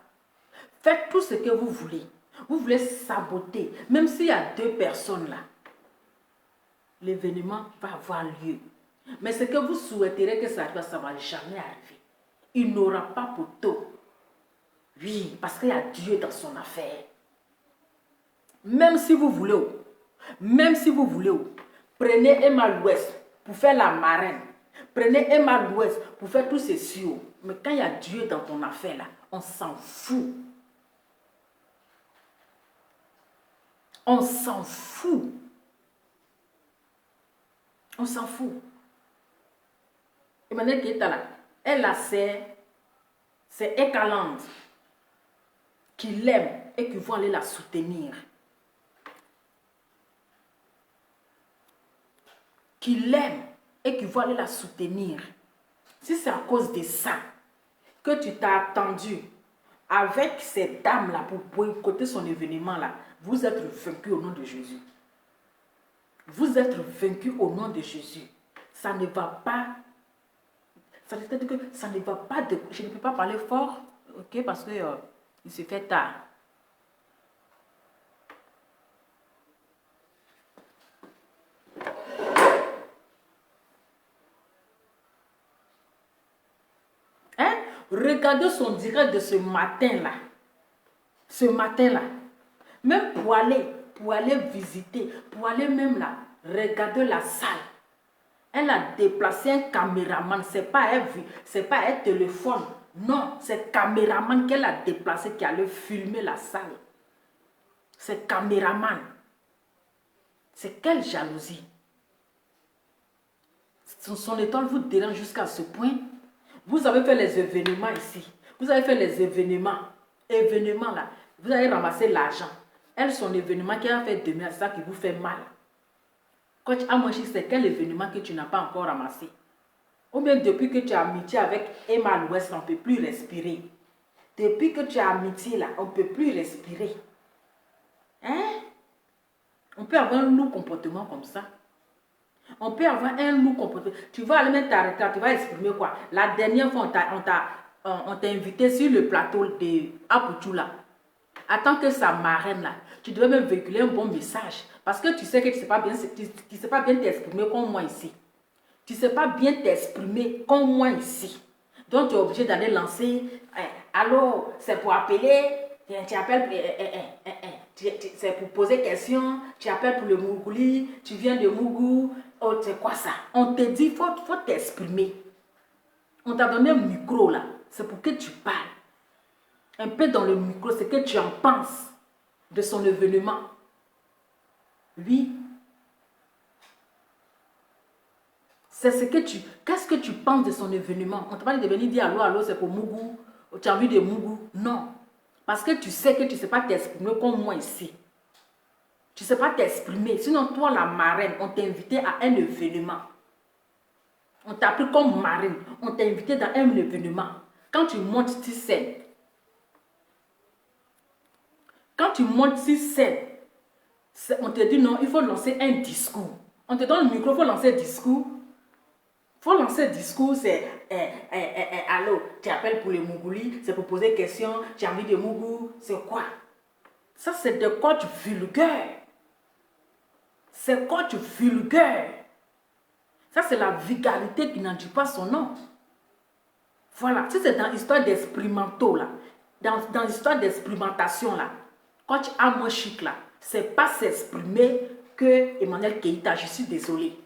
Faites tout ce que vous voulez. Vous voulez saboter. Même s'il y a 2 personnes là, l'événement va avoir lieu. Mais ce que vous souhaiterez que ça arrive, ça ne va jamais arriver. Il n'aura pas pour tôt. Oui, parce qu'il y a Dieu dans son affaire. Même si vous voulez, prenez Emma Louès pour faire la marraine. Prenez Emma Louès pour faire tous ces cieux. Mais quand il y a Dieu dans ton affaire là, on s'en fout. On s'en fout. On s'en fout. Emmanuel Keïta là, elle a c'est Ekaland qui l'aime et qui vont aller la soutenir. Qui l'aime et qui vont aller la soutenir. Si c'est à cause de ça que tu t'as attendu avec ces dames-là pour boycotter son événement là, vous êtes vaincus au nom de Jésus. Vous êtes vaincus au nom de Jésus. Ça ne va pas. Ça veut dire que ça ne va pas de... Je ne peux pas parler fort, ok, parce que il se fait tard. Hein? Regardez son direct de ce matin-là. Ce matin-là. Même pour aller visiter, pour aller même là, regarder la salle. Elle a déplacé un caméraman. C'est pas un téléphone. Non, c'est caméraman qu'elle a déplacé qui allait filmer la salle. C'est caméraman. C'est quelle jalousie. Son étoile vous dérange jusqu'à ce point. Vous avez fait les événements ici. Vous avez fait les événements. Événements là. Vous avez ramassé l'argent. Elle, son événement qui a fait demain, c'est ça qui vous fait mal. Coach Amoshi, c'est quel événement que tu n'as pas encore ramassé? Ou bien depuis que tu as amitié avec Emma l'Ouest, on ne peut plus respirer. Depuis que tu as amitié là, on ne peut plus respirer. Hein? On peut avoir un lourd comportement comme ça. On peut avoir un lourd comportement. Tu vas aller mettre ta retraite, tu vas exprimer quoi? La dernière fois, on t'a invité sur le plateau de Apoutou là. Attends que ça marraine là. Tu devais même véhiculer un bon message. Parce que tu sais que tu ne sais pas bien t'exprimer comme moi ici. Tu ne sais pas bien t'exprimer comme moi ici. Donc tu es obligé d'aller lancer. Allô, c'est pour appeler. Tu appelles. C'est pour poser question. Tu appelles pour le Mougouli. Tu viens de Mougou. Oh, c'est quoi ça? On te dit, il faut t'exprimer. On t'a donné un micro là. C'est pour que tu parles. Un peu dans le micro, c'est que tu en penses de son événement. Oui. C'est ce que tu... Qu'est-ce que tu penses de son événement? On t'a pas dit de venir dire allô, allô, c'est pour Mougou. Tu as envie de Mougou? Non. Parce que tu sais que tu ne sais pas t'exprimer comme moi ici. Tu ne sais pas t'exprimer. Sinon, toi, la marraine, on t'a invité à un événement. On t'a pris comme marraine. On t'a invité dans un événement. Quand tu montes sur scène, on te dit non, il faut lancer un discours. On te donne le micro, il faut lancer un discours. Il faut lancer un discours, c'est allô, tu appelles pour les Mougouli, c'est pour poser question, tu as envie de Mougou, c'est quoi? Ça, c'est de quoi tu vulgaire. C'est quoi tu vulgaire. Ça, c'est la vulgarité qui n'en dit pas son nom. Voilà, si c'est dans l'histoire d'expérimentaux, là, dans l'histoire d'expérimentation, là, coach Amoshik, là, c'est pas s'exprimer que Emmanuel Keïta, je suis désolé.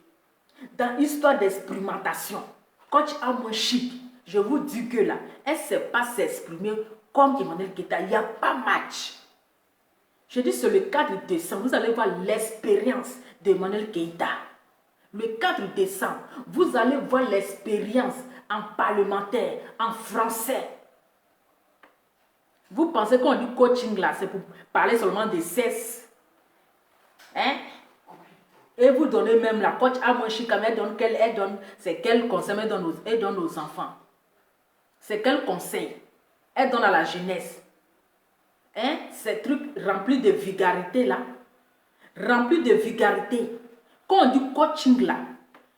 Dans l'histoire d'expérimentation, coach Amoshik, je vous dis que là, elle ne sait pas s'exprimer comme Emmanuel Keïta. Il n'y a pas match. Je dis c'est le 4 décembre, vous allez voir l'expérience d'Emmanuel Keïta. Le 4 décembre, vous allez voir l'expérience en parlementaire, en français. Vous pensez qu'on dit coaching là, c'est pour parler seulement de sexe. Hein? Et vous donnez même la coach à moi, elle donne, c'est quel conseil elle donne aux enfants. C'est quel conseil elle donne à la jeunesse. Hein? Ces trucs remplis de vulgarité là. Remplis de vulgarité. Quand on dit coaching là,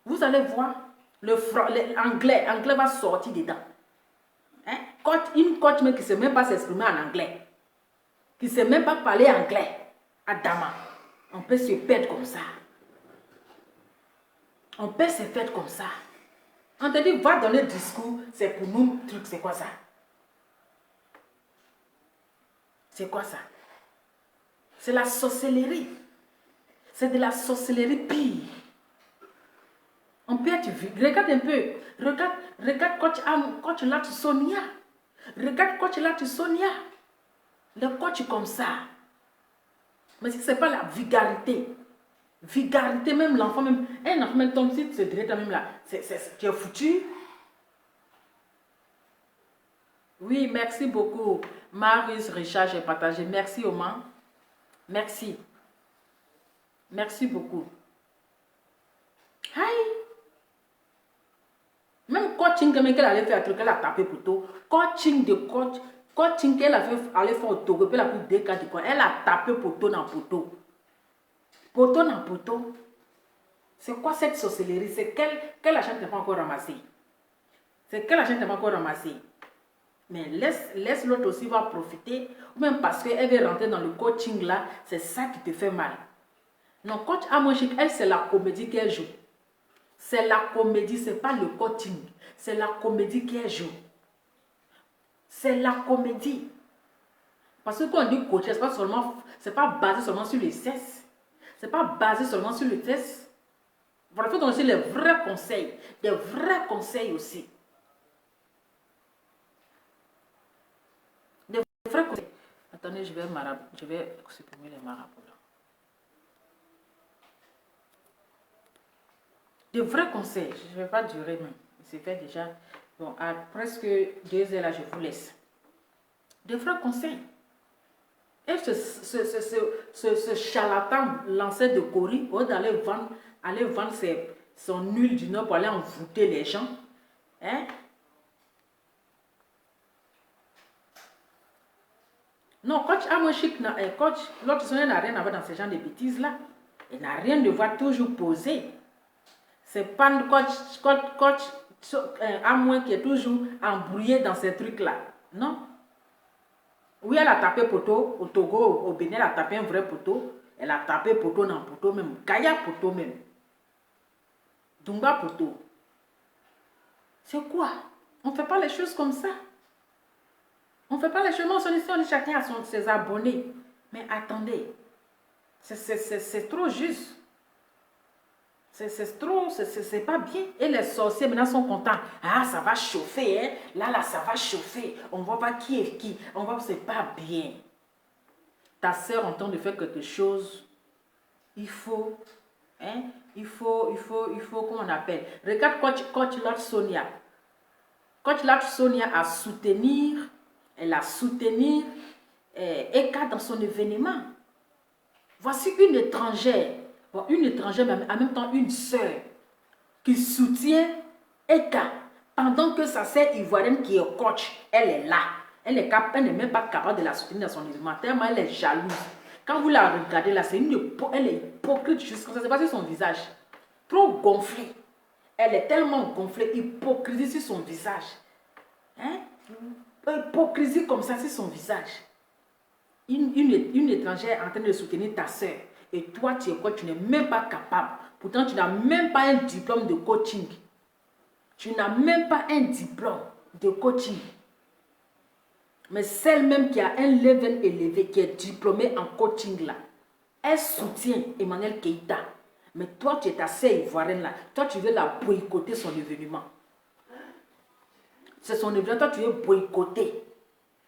vous allez voir, l'anglais va sortir dedans. Hein? Une coach même qui ne sait même pas s'exprimer en anglais. Qui ne sait même pas parler anglais. Adama. On peut se perdre comme ça. On peut se faire comme ça. On te dit, va donner le discours, c'est pour nous, truc, c'est quoi ça? C'est quoi ça? C'est la sorcellerie. C'est de la sorcellerie pire. On peut être vu. Regarde un peu. Regarde coach là, tu Sonia. Regarde coach là, tu Sonia. Le coach comme ça. Mais si ce n'est pas la vulgarité. Vulgarité, même l'enfant, même un enfant, même ton site, c'est direct même là. Tu es foutu. Oui, merci beaucoup. Marius Richard, j'ai partagé. Merci, Oman. Merci. Merci beaucoup. Hi. Même coaching qu'elle allait faire un truc, elle a tapé pour tout. Coaching qu'elle a fait aller faire au Togo, puis elle a pris 2 cas de quoi. Elle a tapé poteau dans poteau. Poteau dans poteau. C'est quoi cette sorcellerie? C'est quel argent tu n'as pas encore ramassé? C'est que l'argent n'est pas encore ramassé. Mais laisse l'autre aussi va profiter. Ou même parce qu'elle veut rentrer dans le coaching là, c'est ça qui te fait mal. Non, coach Amoshik, elle, c'est la comédie qu'elle joue. C'est la comédie, c'est pas le coaching. C'est la comédie qu'elle joue. C'est la comédie. Parce que quand on dit coach, c'est pas basé seulement sur les cesses. C'est pas basé seulement sur le test. Voilà, il faut donner aussi les vrais conseils. Des vrais conseils aussi. Des vrais conseils. Attendez, je vais supprimer les marabouts là. De vrais conseils. Je ne vais pas durer même. C'est fait déjà. Bon, à presque 2 heures là, je vous laisse. De vrais conseils. Et ce charlatan lancé de Corée, au lieu d'aller vendre son huile du Nord pour aller envoûter les gens, hein? Non, coach Amoshik, coach, l'autre sonnet n'a rien à voir dans ce genre de bêtises-là. Il n'a rien de voir toujours posé. C'est pas le coach Amouin qui est toujours embrouillé dans ces trucs-là. Non. Oui, elle a tapé poteau au Togo, au Bénin, elle a tapé un vrai poteau. Elle a tapé poteau dans poteau même. Kaya poteau même. Dunga poteau. C'est quoi? On ne fait pas les choses comme ça. On ne fait pas les choses. On dit chacun a ses abonnés. Mais attendez. C'est trop juste. C'est pas bien. Et les sorciers maintenant sont contents. Ah, ça va chauffer, hein. Là, ça va chauffer. On va voir qui est qui. On va, c'est pas bien. Ta soeur entend de faire quelque chose. Il faut, hein, il faut, comment on appelle. Regarde coach Lord Sonia. Coach Lord Sonia a soutenir, elle a soutenir Eka dans son événement. Voici une étrangère. Bon, une étrangère, mais en même temps une sœur qui soutient Eka pendant que sa sœur ivoirienne qui est coach, elle est là. Elle n'est même pas capable de la soutenir dans son événement, tellement elle est jalouse. Quand vous la regardez là, elle est hypocrite juste comme ça, c'est pas sur son visage. Trop gonflée. Elle est tellement gonflée, hypocrisie sur son visage. Hein? Hypocrisie comme ça sur son visage. Une étrangère est en train de soutenir ta soeur. Et toi, tu es quoi? Tu n'es même pas capable. Pourtant, tu n'as même pas un diplôme de coaching. Tu n'as même pas un diplôme de coaching. Mais celle même qui a un level élevé, qui est diplômée en coaching là, elle soutient Emmanuel Keïta. Mais toi, tu es ta sœur ivoirienne là. Toi, tu veux la boycotter son événement. C'est son événement, toi, tu veux boycotter.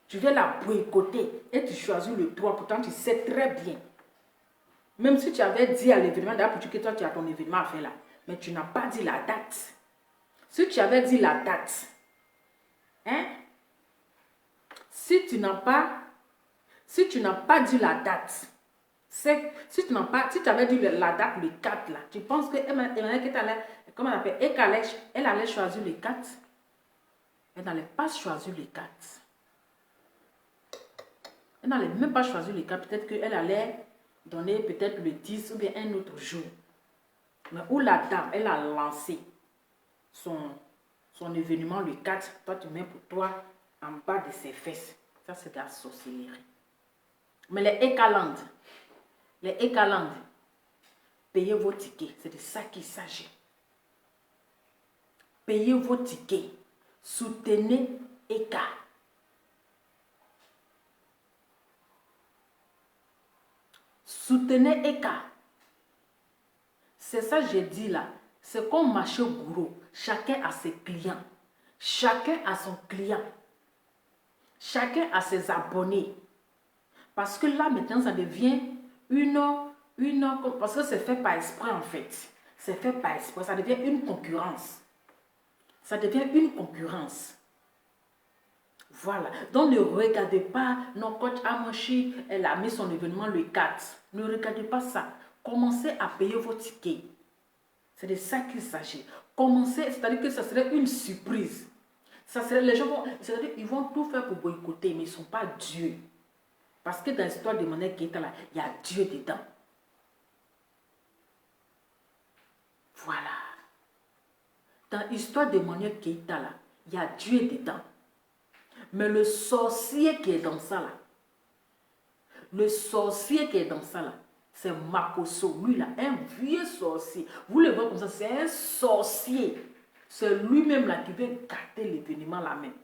Tu veux la boycotter et tu choisis le droit. Pourtant, tu sais très bien. Même si tu avais dit à l'événement, d'ailleurs, pour que toi, tu as ton événement à faire là. Mais tu n'as pas dit la date. Si tu avais dit la date, hein? Si tu n'as pas dit la date, si tu avais dit la date le 4 là, tu penses que comment on appelle, elle allait choisir le 4? Elle n'allait pas choisir le 4. Elle n'allait même pas choisir le 4. Peut-être qu'elle allait donner peut-être le 10 ou bien un autre jour. Mais où la dame, elle a lancé son événement le 4, toi tu mets pour toi en bas de ses fesses. Ça, c'est de la sorcellerie. Mais les Ekaland, payez vos tickets. C'est de ça qu'il s'agit. Payez vos tickets. Soutenez Eka. Soutenez Eka. C'est ça que j'ai dit là. C'est comme marché gourou. Chacun a ses clients. Chacun a son client. Chacun a ses abonnés. Parce que là, maintenant, ça devient parce que c'est fait par exprès, en fait. C'est fait par exprès. Ça devient une concurrence. Ça devient une concurrence. Voilà. Donc, ne regardez pas, non, coach Amoshi, elle a mis son événement le 4. Ne regardez pas ça. Commencez à payer vos tickets. C'est de ça qu'il s'agit. Commencez, c'est-à-dire que ça serait une surprise. Les gens c'est-à-dire ils vont tout faire pour boycotter, mais ils ne sont pas Dieu. Parce que dans l'histoire de Emmanuel Keïta, là, il y a Dieu dedans. Voilà. Dans l'histoire de Emmanuel Keïta, là, Il y a Dieu dedans. Mais le sorcier qui est dans ça là, le sorcier qui est dans ça là, c'est Makoso. Lui là, un vieux sorcier. Vous le voyez comme ça, c'est un sorcier. C'est lui-même là qui veut gâter l'événement là même.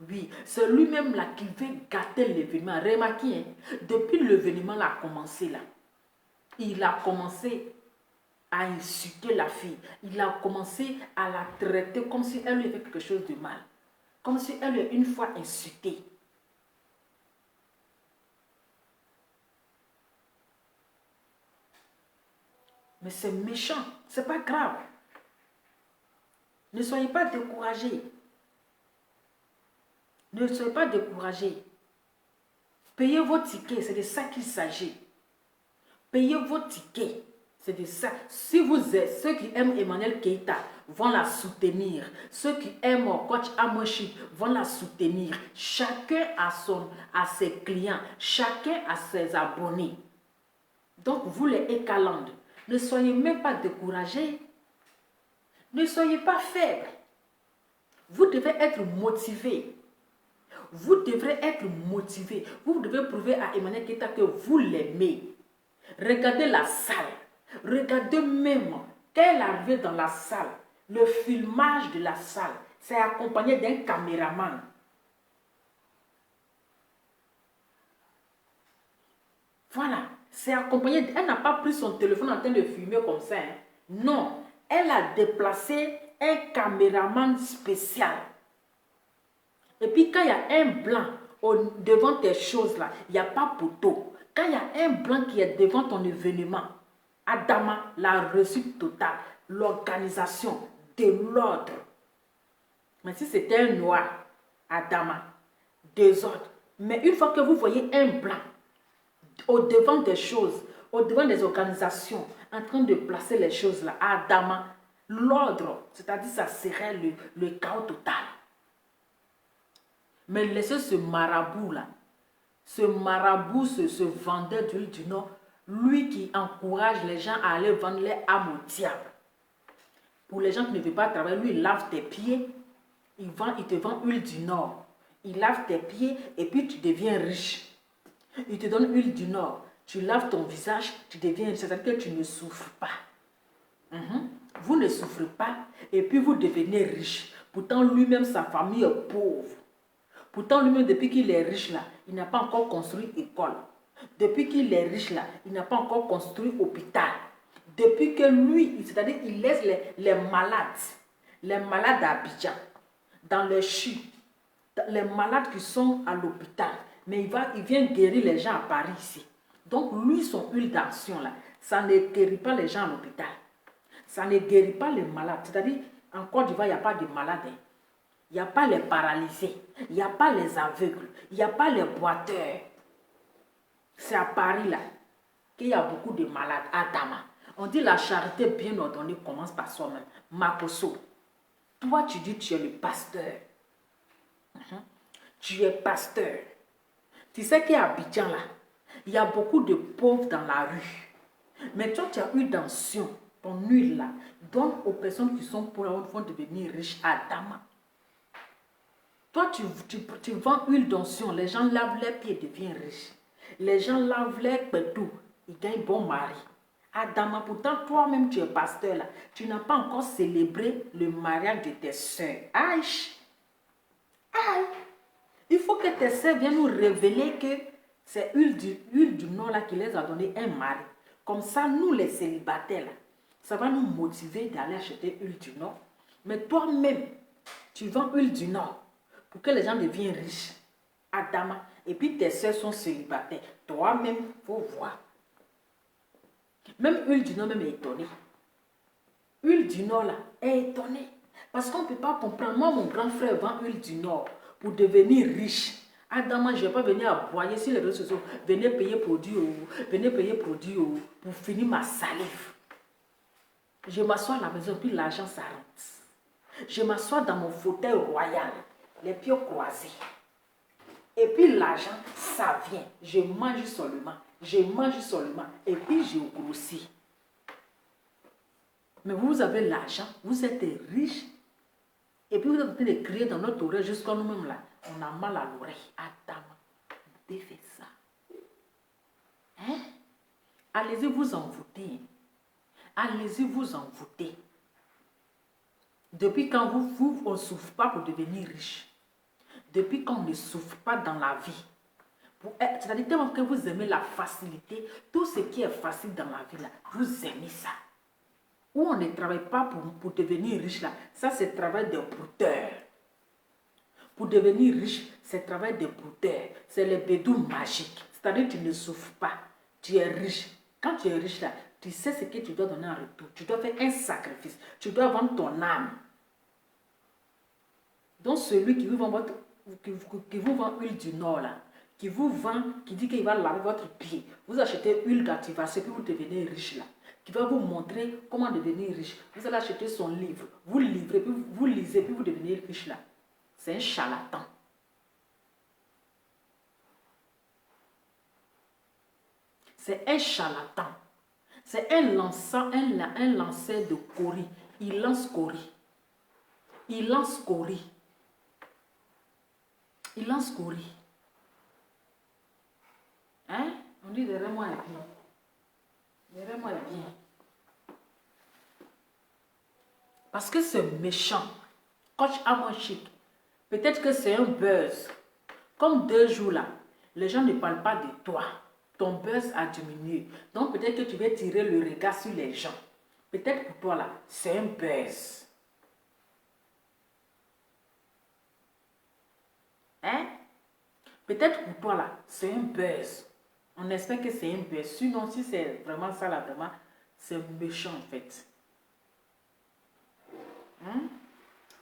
Oui, c'est lui-même là qui veut gâter l'événement. Remarquez, hein, depuis l'événement là a commencé là, il a commencé à insulter la fille. Il a commencé à la traiter comme si elle lui avait fait quelque chose de mal. Comme si elle lui une fois insultée. Mais c'est méchant, c'est pas grave. Ne soyez pas découragés. Ne soyez pas découragés. Payez vos tickets, c'est de ça qu'il s'agit. Payez vos tickets, c'est de ça. Si vous êtes, ceux qui aiment Emmanuel Keita vont la soutenir. Ceux qui aiment coach Amoshi vont la soutenir. Chacun a ses clients, chacun a ses abonnés. Donc vous les Ekaland, ne soyez même pas découragés. Ne soyez pas faibles. Vous devez être motivés. Vous devrez être motivé. Vous devez prouver à Emmanuel Keita que vous l'aimez. Regardez la salle. Regardez même quand elle est arrivée dans la salle. Le filmage de la salle, c'est accompagné d'un caméraman. Voilà, c'est accompagné. Elle n'a pas pris son téléphone en train de filmer comme ça. Hein. Non, elle a déplacé un caméraman spécial. Et puis quand il y a un blanc devant tes choses là, il n'y a pas poteau. Quand il y a un blanc qui est devant ton événement, Adama, la réussite totale, l'organisation, de l'ordre. Mais si c'était un noir, Adama, désordre. Mais une fois que vous voyez un blanc au devant des choses, au devant des organisations, en train de placer les choses là, Adama, l'ordre, c'est-à-dire ça serait le chaos total. Mais laissez ce marabout là, ce vendeur d'huile du Nord, lui qui encourage les gens à aller vendre les âmes au diable. Pour les gens qui ne veulent pas travailler, lui il lave tes pieds, il te vend huile du Nord. Il lave tes pieds et puis tu deviens riche. Il te donne huile du Nord. Tu laves ton visage, tu deviens riche. C'est-à-dire que tu ne souffres pas. Vous ne souffrez pas et puis vous devenez riche. Pourtant lui-même, sa famille est pauvre. Pourtant, lui-même, depuis qu'il est riche là, il n'a pas encore construit école. Depuis qu'il est riche là, il n'a pas encore construit hôpital. Depuis que lui, c'est-à-dire il laisse les malades à Abidjan, dans les chutes, les malades qui sont à l'hôpital. Mais il vient guérir les gens à Paris ici. Donc lui, son huile d'action là, ça ne guérit pas les gens à l'hôpital. Ça ne guérit pas les malades. C'est-à-dire, en Côte d'Ivoire, il n'y a pas de malades. Il n'y a pas les paralysés, il n'y a pas les aveugles, il n'y a pas les boiteurs. C'est à Paris là qu'il y a beaucoup de malades. Adama. On dit la charité bien ordonnée commence par soi-même. Makoso, toi tu dis tu es le pasteur. Tu es pasteur. Tu sais qu'à Abidjan là, il y a beaucoup de pauvres dans la rue. Mais toi tu as eu d'onction, ton huile là, donne aux personnes qui sont pauvres vont devenir riches. Adama. Toi, tu vends huile d'onction, les gens lavent les pieds et deviennent riches. Les gens lavent les pétou, ils gagnent bon mari. Adama, pourtant, toi-même, tu es pasteur là. Tu n'as pas encore célébré le mariage de tes soeurs. Aïe! Aïe! Il faut que tes soeurs viennent nous révéler que c'est huile du Nord là qui les a donné un mari. Comme ça, nous, les célibataires là, ça va nous motiver d'aller acheter huile du Nord. Mais toi-même, tu vends huile du Nord. Pour que les gens deviennent riches. Adama. Et puis tes soeurs sont célibataires. Toi-même, il faut voir. Même Huile du Nord même est étonnée. Huile du Nord là est étonnée. Parce qu'on ne peut pas comprendre. Moi, mon grand frère vend Huile du Nord pour devenir riche. Adama, je ne vais pas venir aboyer sur les réseaux sociaux. Venez payer produit. Venez payer produit pour finir ma salive. Je m'assois à la maison, puis l'argent ça rentre. Je m'assois dans mon fauteuil royal. Les pieds croisés. Et puis l'argent, ça vient. Je mange seulement. Je mange seulement. Et puis je grossis. Mais vous avez l'argent. Vous êtes riche. Et puis vous êtes en train de crier dans notre oreille jusqu'à nous-mêmes là. On a mal à l'oreille. Adam, défaites ça. Hein? Allez-y vous envoûter. Allez-y vous envoûter. Depuis quand on ne souffre pas pour devenir riche. Depuis quand on ne souffre pas dans la vie. C'est-à-dire tellement que vous aimez la facilité. Tout ce qui est facile dans la vie là, vous aimez ça. Où on ne travaille pas pour devenir riche là. Ça c'est le travail des brouteurs. Pour devenir riche, c'est le travail des brouteurs. C'est le bédou magique. C'est-à-dire que tu ne souffres pas. Tu es riche. Quand tu es riche là, tu sais ce que tu dois donner en retour. Tu dois faire un sacrifice. Tu dois vendre ton âme. Donc celui qui vous vend huile du Nord là, qui vous vend, qui dit qu'il va laver votre pied, vous achetez huile d'activation puis vous devenez riche là, qui va vous montrer comment devenir riche. Vous allez acheter son livre, vous livrez, puis vous lisez, puis vous devenez riche là. C'est un charlatan. C'est un charlatan. C'est un lanceur de Cori. Il lance Cori. Il lance Cori. Il lance Cori. Hein? On dit derrière moi est bien. Derrière moi est bien. Parce que c'est méchant. Coach Amon Chic. Peut-être que c'est un buzz. Comme 2 jours là, les gens ne parlent pas de toi. Ton buzz a diminué. Donc peut-être que tu vas tirer le regard sur les gens. Peut-être pour toi là, c'est un buzz. Hein? Peut-être pour toi là, c'est un buzz. On espère que c'est un buzz. Sinon, si c'est vraiment ça là, vraiment, c'est méchant en fait. Hein?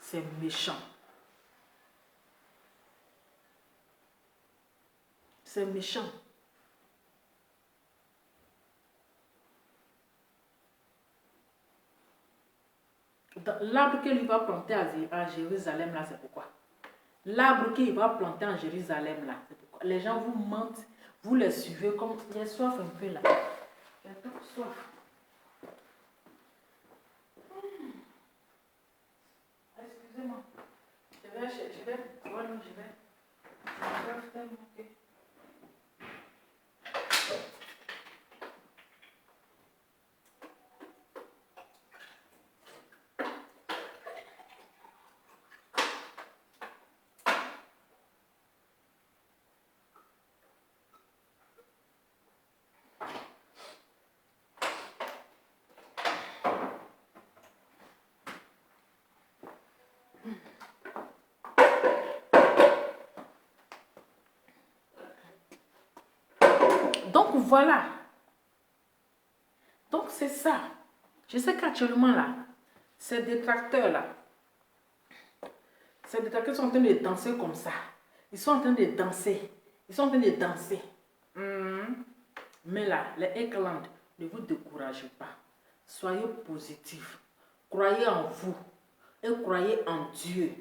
C'est méchant. C'est méchant. L'arbre qu'il va planter à Jérusalem, là, c'est pourquoi. L'arbre qu'il va planter en Jérusalem, là, c'est pourquoi. Les gens vous mentent, vous les suivez comme... J'ai soif un peu, là. J'ai trop soif. Excusez-moi. Je vais faire okay. Donc voilà. Donc c'est ça. Je sais qu'actuellement là, ces détracteurs là, ces détracteurs sont en train de danser comme ça. Ils sont en train de danser. Ils sont en train de danser. Mais là, les Ekland, ne vous découragez pas. Soyez positifs. Croyez en vous. Et croyez en Dieu.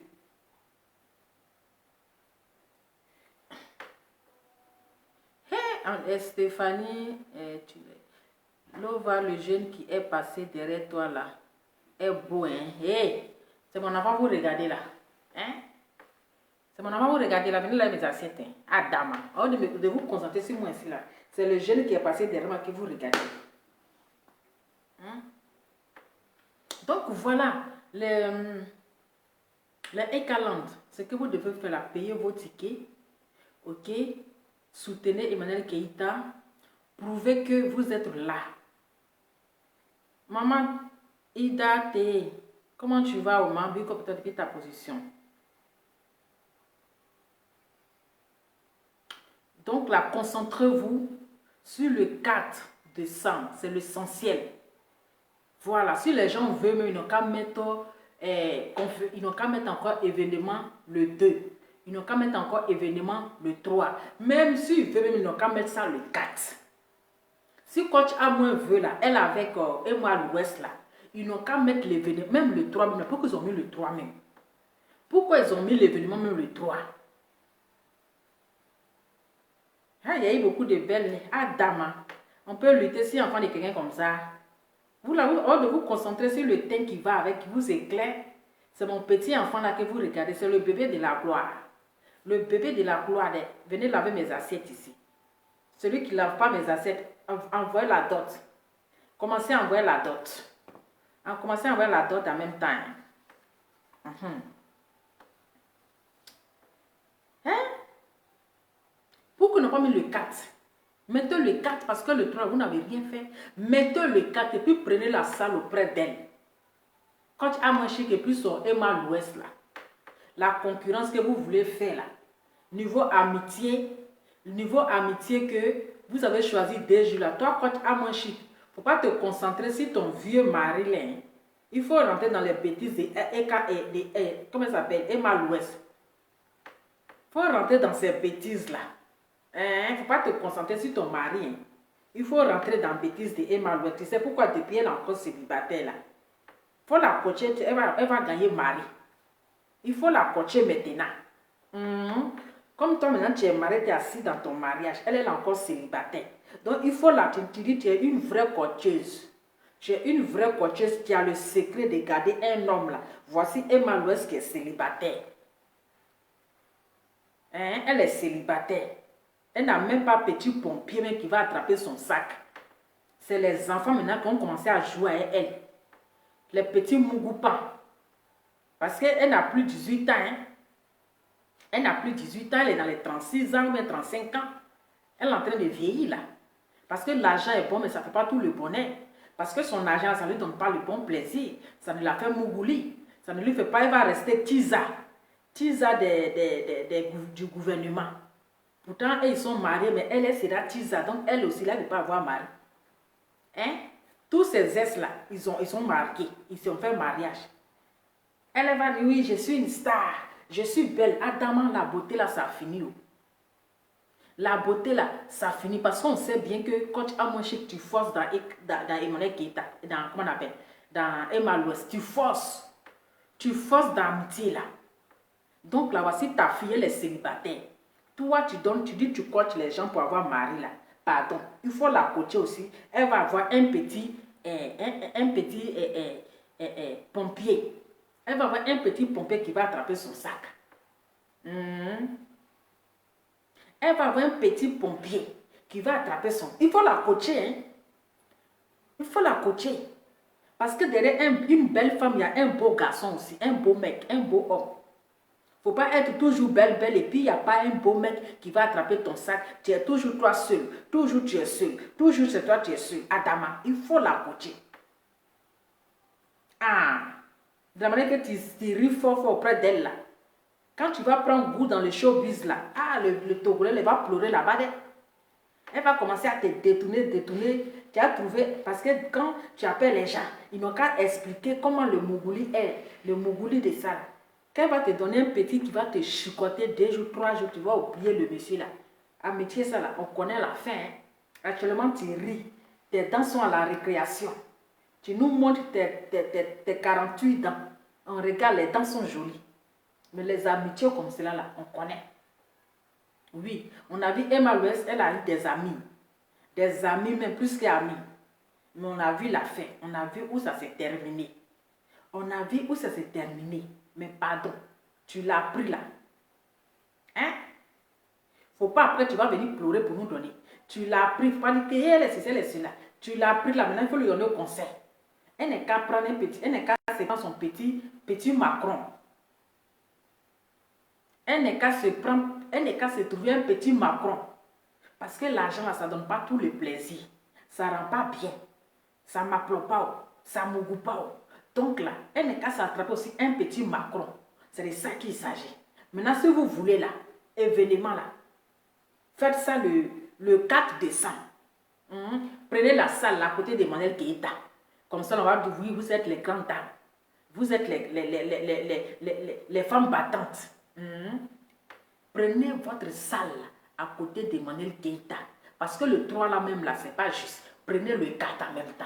Hey, Stéphanie, Lova, le jeune qui est passé derrière toi là, est beau, hein? Hey, c'est mon enfant, vous regardez là. Hein? C'est mon enfant, vous regardez là. Venez là, mes assiettes. Hein? Adama. Au lieu de vous concentrer sur moi ici là. C'est le jeune qui est passé derrière moi que vous regardez. Hein? Donc voilà, les Ekaland, ce que vous devez faire là, payer vos tickets. Ok? Soutenez Emmanuel Keïta. Prouvez que vous êtes là. Maman, Ida, comment tu vas au Mambi depuis ta position? Donc là, concentrez-vous sur le 4 décembre. C'est l'essentiel. Voilà, si les gens veulent, mais ils n'ont qu'à mettre, encore événement le 2. Ils n'ont qu'à mettre encore événement le 3. Même s'ils veulent, ils n'ont qu'à mettre ça le 4. Si coach A- veut là, elle avec et moi à l'ouest là, ils n'ont qu'à mettre l'événement, même le 3 même. Pourquoi ils ont mis le 3 même? Pourquoi ils ont mis l'événement même le 3? Ah, il y a eu beaucoup de belles. Ah, dame, on peut lutter si enfant de quelqu'un comme ça. Vous là, au lieu de vous concentrer sur le teint qui va avec, qui vous éclaire, C'est mon petit enfant là que vous regardez. C'est le bébé de la gloire. Le bébé de la gloire. Venez laver mes assiettes ici. Celui qui ne lave pas mes assiettes, envoyez la dot. Commencez à envoyer la dot. Commencez à envoyer la dot en même temps. Hein? Pourquoi ne pas mettre le 4? Mettez le 4 parce que le 3, vous n'avez rien fait. Mettez le 4 et puis prenez la salle auprès d'elle. Quand tu as marché que plus son Emma l'Ouest là, la concurrence que vous voulez faire là, niveau amitié que vous avez choisi des jours là, toi quand tu as marché, il ne faut pas te concentrer sur ton vieux mari là. Hein. Il faut rentrer dans les bêtises de comment ça s'appelle, Emma l'Ouest. Il faut rentrer dans ces bêtises là. Il ne faut pas te concentrer sur ton mari. Hein. Il faut rentrer dans les bêtises de Emma l'Ouest. Tu sais pourquoi depuis elle est encore célibataire là. Il faut la coacher, elle va gagner mari. Il faut la coacher maintenant. Comme toi maintenant tu es marié, tu es assis dans ton mariage, elle est encore célibataire. Donc il faut la, tu dis tu es une vraie coacheuse. Tu es une vraie coacheuse qui a le secret de garder un homme là. Voici Emma l'Ouest qui est célibataire. Elle est célibataire. Elle n'a même pas petit pompier même qui va attraper son sac. C'est les enfants maintenant qui ont commencé à jouer à elle. Les petits mougoupans. Parce qu'elle n'a plus 18 ans. Hein. Elle n'a plus 18 ans, elle est dans les 36 ans ou bien 35 ans. Elle est en train de vieillir là. Parce que l'argent est bon, mais ça ne fait pas tout le bonheur. Parce que son argent, ça ne lui donne pas le bon plaisir. Ça ne la fait mougouli. Ça ne lui fait pas, elle va rester tisa. Tisa du gouvernement. Pourtant, ils sont mariés, mais elle sera tisa. Donc, elle aussi, là, elle ne peut pas avoir mari. Hein? Tous ces ex-là, ils sont mariés. Ils se sont fait mariage. Elle va dire, oui, je suis une star. Je suis belle. Adamant, la beauté, là, ça finit. La beauté, là, ça finit. Parce qu'on sait bien que quand tu as moins chic, tu forces dans Emmanuel Keita. Dans, comment on appelle? Dans Emma l'Ouest. Tu forces. Tu forces dans l'amitié, là. Donc, là, voici ta fille, elle est célibataire. Toi, tu donnes, tu dis, tu coaches les gens pour avoir mari, là. Pardon. Il faut la coacher aussi. Elle va avoir un petit pompier. Elle va avoir un petit pompier qui va attraper son sac. Elle va avoir un petit pompier qui va attraper son... Il faut la coacher. Hein? Il faut la coacher. Parce que derrière une belle femme, il y a un beau garçon aussi. Un beau mec, un beau homme. Il ne faut pas être toujours belle et puis il n'y a pas un beau mec qui va attraper ton sac. Tu es toujours toi seul. Toujours tu es seul. Toujours c'est toi tu es seul. Adama, il faut la coacher. De la manière que tu ris fort auprès d'elle là. Quand tu vas prendre goût dans le showbiz là, le Togolais elle va pleurer là-bas. Elle va commencer à te détourner. Tu as trouvé, parce que quand tu appelles les gens, ils n'ont qu'à expliquer comment le Mougouli est, le Mougouli de ça. Quand elle va te donner un petit qui va te chicoter 2 jours, 3 jours, tu vas oublier le monsieur là. Amitié ça là, on connaît la fin. Hein. Actuellement tu ris, tes dents sont à la récréation. Tu nous montres tes 48 dents. On regarde, les dents sont jolies. Mais les amitiés comme cela, là, on connaît. Oui, on a vu Emma l'Ouest, elle a eu des amis. Des amis, même plus qu'amis. Mais on a vu la fin. On a vu où ça s'est terminé. On a vu où ça s'est terminé. Mais pardon, tu l'as pris là. Hein? Faut pas après, tu vas venir pleurer pour nous donner. Tu l'as pris, faut pas dire que elle est ceci, elle est cela. Tu l'as pris là, maintenant il faut lui donner au conseil. Elle n'est qu'à prendre un petit, elle n'est qu'à se prendre son petit Macron. Elle n'est qu'à se trouver un petit Macron. Parce que l'argent là, ça ne donne pas tout le plaisir. Ça ne rend pas bien. Ça ne m'applaudit pas. Ça ne me goûte pas. Donc là, elle n'est qu'à s'attraper aussi un petit Macron. C'est de ça qu'il s'agit. Maintenant, si vous voulez là, événement là, faites ça le 4 décembre. Prenez la salle là, à côté d'Emmanuel Keita. Comme ça, on va dire, oui, vous êtes les grandes dames. Vous êtes les femmes battantes. Prenez votre salle à côté d'Emmanuel Keita. Parce que le 3 là même là, c'est pas juste. Prenez le 4 en même temps.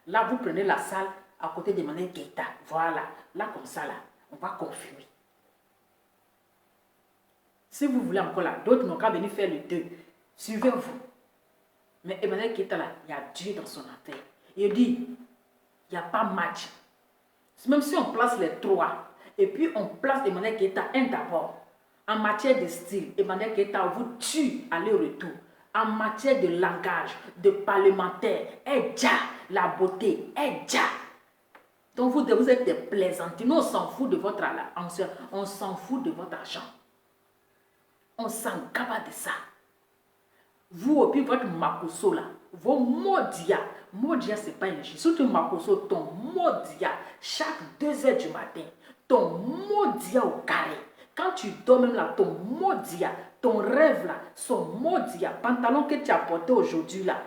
Là, vous prenez la salle à côté d'Emmanuel Keita. Voilà. Là, comme ça, là, on va confirmer. Si vous voulez encore là, d'autres n'ont qu'à venir faire le 2. Suivez-vous. Mais Emmanuel Keita là, il y a Dieu dans son affaire. Il dit, il n'y a pas match. Même si on place les 3, Et puis on place Emmanuel Keïta un d'abord. En matière de style, Emmanuel Keïta vous tue aller-retour. En matière de langage, de parlementaire, la beauté, donc vous êtes des plaisantines. Nous, on s'en fout de votre argent. On s'en fout de votre argent. On s'en cabane de ça. Vous, et puis votre makoso là, vos modia. Modia, c'est pas une chose. Surtout makoso, ton modia, chaque 2 heures du matin, ton modia au carré. Quand tu dors même là, ton modia, ton rêve là, son modia, pantalon que tu as porté aujourd'hui là,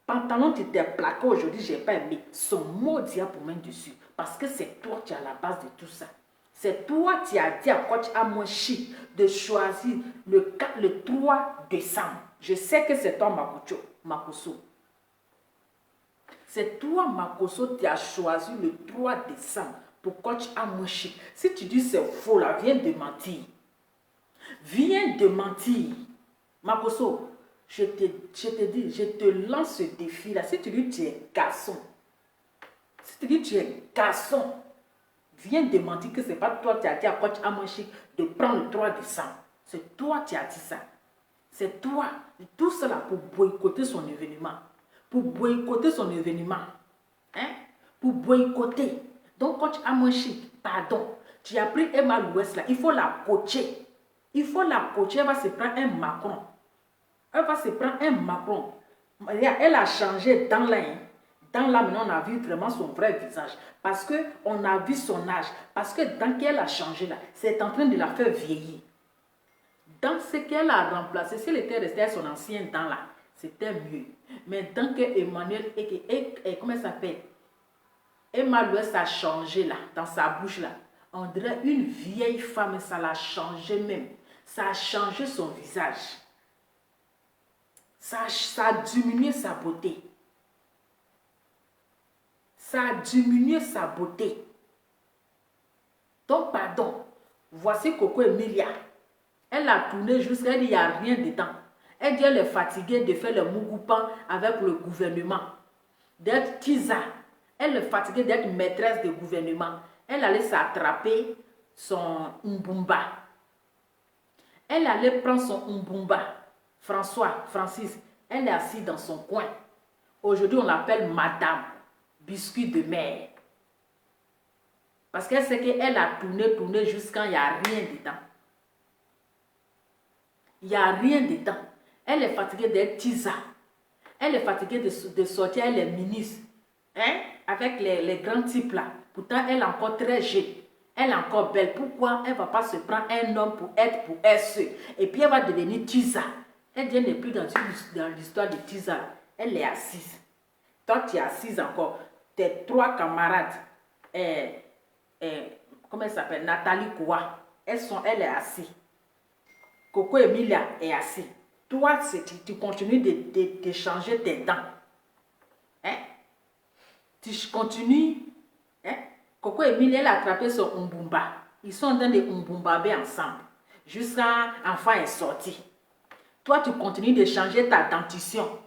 pantalon tu t'es plaqué aujourd'hui, j'ai pas aimé, son modia pour mettre dessus. Parce que c'est toi qui es à la base de tout ça. C'est toi qui as dit à coach Amoshi de choisir le 3 décembre. Je sais que c'est toi, Makoso. C'est toi, Makoso, qui as choisi le 3 décembre pour coach Amoshi. Si tu dis c'est faux, là, viens de mentir. Viens de mentir. Makoso, je te dis, je te lance ce défi-là. Si tu dis tu es garçon, si tu dis tu es garçon, viens de mentir que ce n'est pas toi qui as dit à coach Amoshi de prendre le 3 décembre. C'est toi qui as dit ça. C'est toi. Tout cela pour boycotter son événement. Pour boycotter son événement. Hein? Pour boycotter. Donc, coach Amoshi, pardon. Tu as pris Emma Louest là. Il faut la coacher. Il faut la coacher. Elle va se prendre un Macron. Elle va se prendre un Macron. Elle a changé dans la... Dans là, maintenant, on a vu vraiment son vrai visage. Parce qu'on a vu son âge. Parce que dans qu'elle a changé là, c'est en train de la faire vieillir. Dans ce qu'elle a remplacé, si elle était restée à son ancien temps là, c'était mieux. Mais dans que Emmanuel, comment elle s'appelle? Emma Louest a changé là, dans sa bouche là. On dirait une vieille femme, ça l'a changé même. Ça a changé son visage. Ça a diminué sa beauté. Ça a diminué sa beauté. Donc, pardon, voici Coco Emilia. Elle a tourné jusqu'à elle, il n'y a rien dedans. Elle dit qu'elle est fatiguée de faire le mougoupan avec le gouvernement. D'être Tiza. Elle est fatiguée d'être maîtresse du gouvernement. Elle allait s'attraper son Mbumba. Elle allait prendre son Mbumba. Francis. Elle est assise dans son coin. Aujourd'hui, on l'appelle Madame Biscuit de mer. Parce qu'elle sait qu'elle a tourné jusqu'à il n'y a rien dedans. Il n'y a rien dedans. Elle est fatiguée d'être Tiza. Elle est fatiguée de sortir, elle est ministre. Hein? Avec les grands types là. Pourtant, elle est encore très jeune. Elle est encore belle. Pourquoi elle ne va pas se prendre un homme pour être pour elle seule? Et puis elle va devenir Tiza. Elle n'est plus dans l'histoire de Tiza. Elle est assise. Toi, tu es assise encore. Tes 3 camarades, comment elle s'appelle? Nathalie Koua. Elle est assise. Coco Emilia est assise. Toi, tu continues de changer tes dents. Hein? Tu continues. Hein? Coco Emilia, elle a attrapé son Mbumba. Ils sont dans des Mbumbaber ensemble. Jusqu'à l'enfant est sorti. Toi, tu continues de changer ta dentition.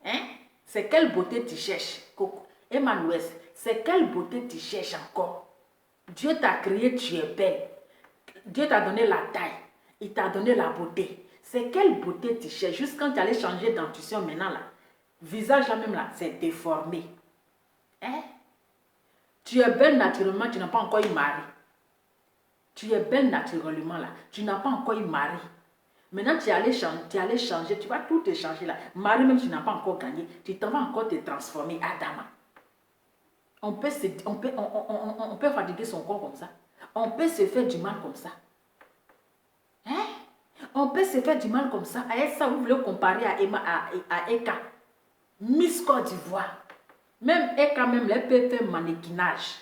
Hein? C'est quelle beauté tu cherches, Coco? Emmanuel, c'est quelle beauté tu cherches encore? Dieu t'a créé, tu es belle. Dieu t'a donné la taille. Il t'a donné la beauté. C'est quelle beauté tu cherches? Juste quand tu allais changer de dentition maintenant là, visage là même là, c'est déformé. Hein? Tu es belle naturellement, tu n'as pas encore eu mari. Tu es belle naturellement là, tu n'as pas encore eu mari. Maintenant tu allais changer, tu vas tout te changer là. Mari même tu n'as pas encore gagné, tu t'en vas encore te transformer Adama. On peut fatiguer son corps comme ça. On peut se faire du mal comme ça. Hein? On peut se faire du mal comme ça. À ça, vous voulez comparer à Eka. Miss Côte d'Ivoire. Même Eka, même, elle peut faire mannequinage.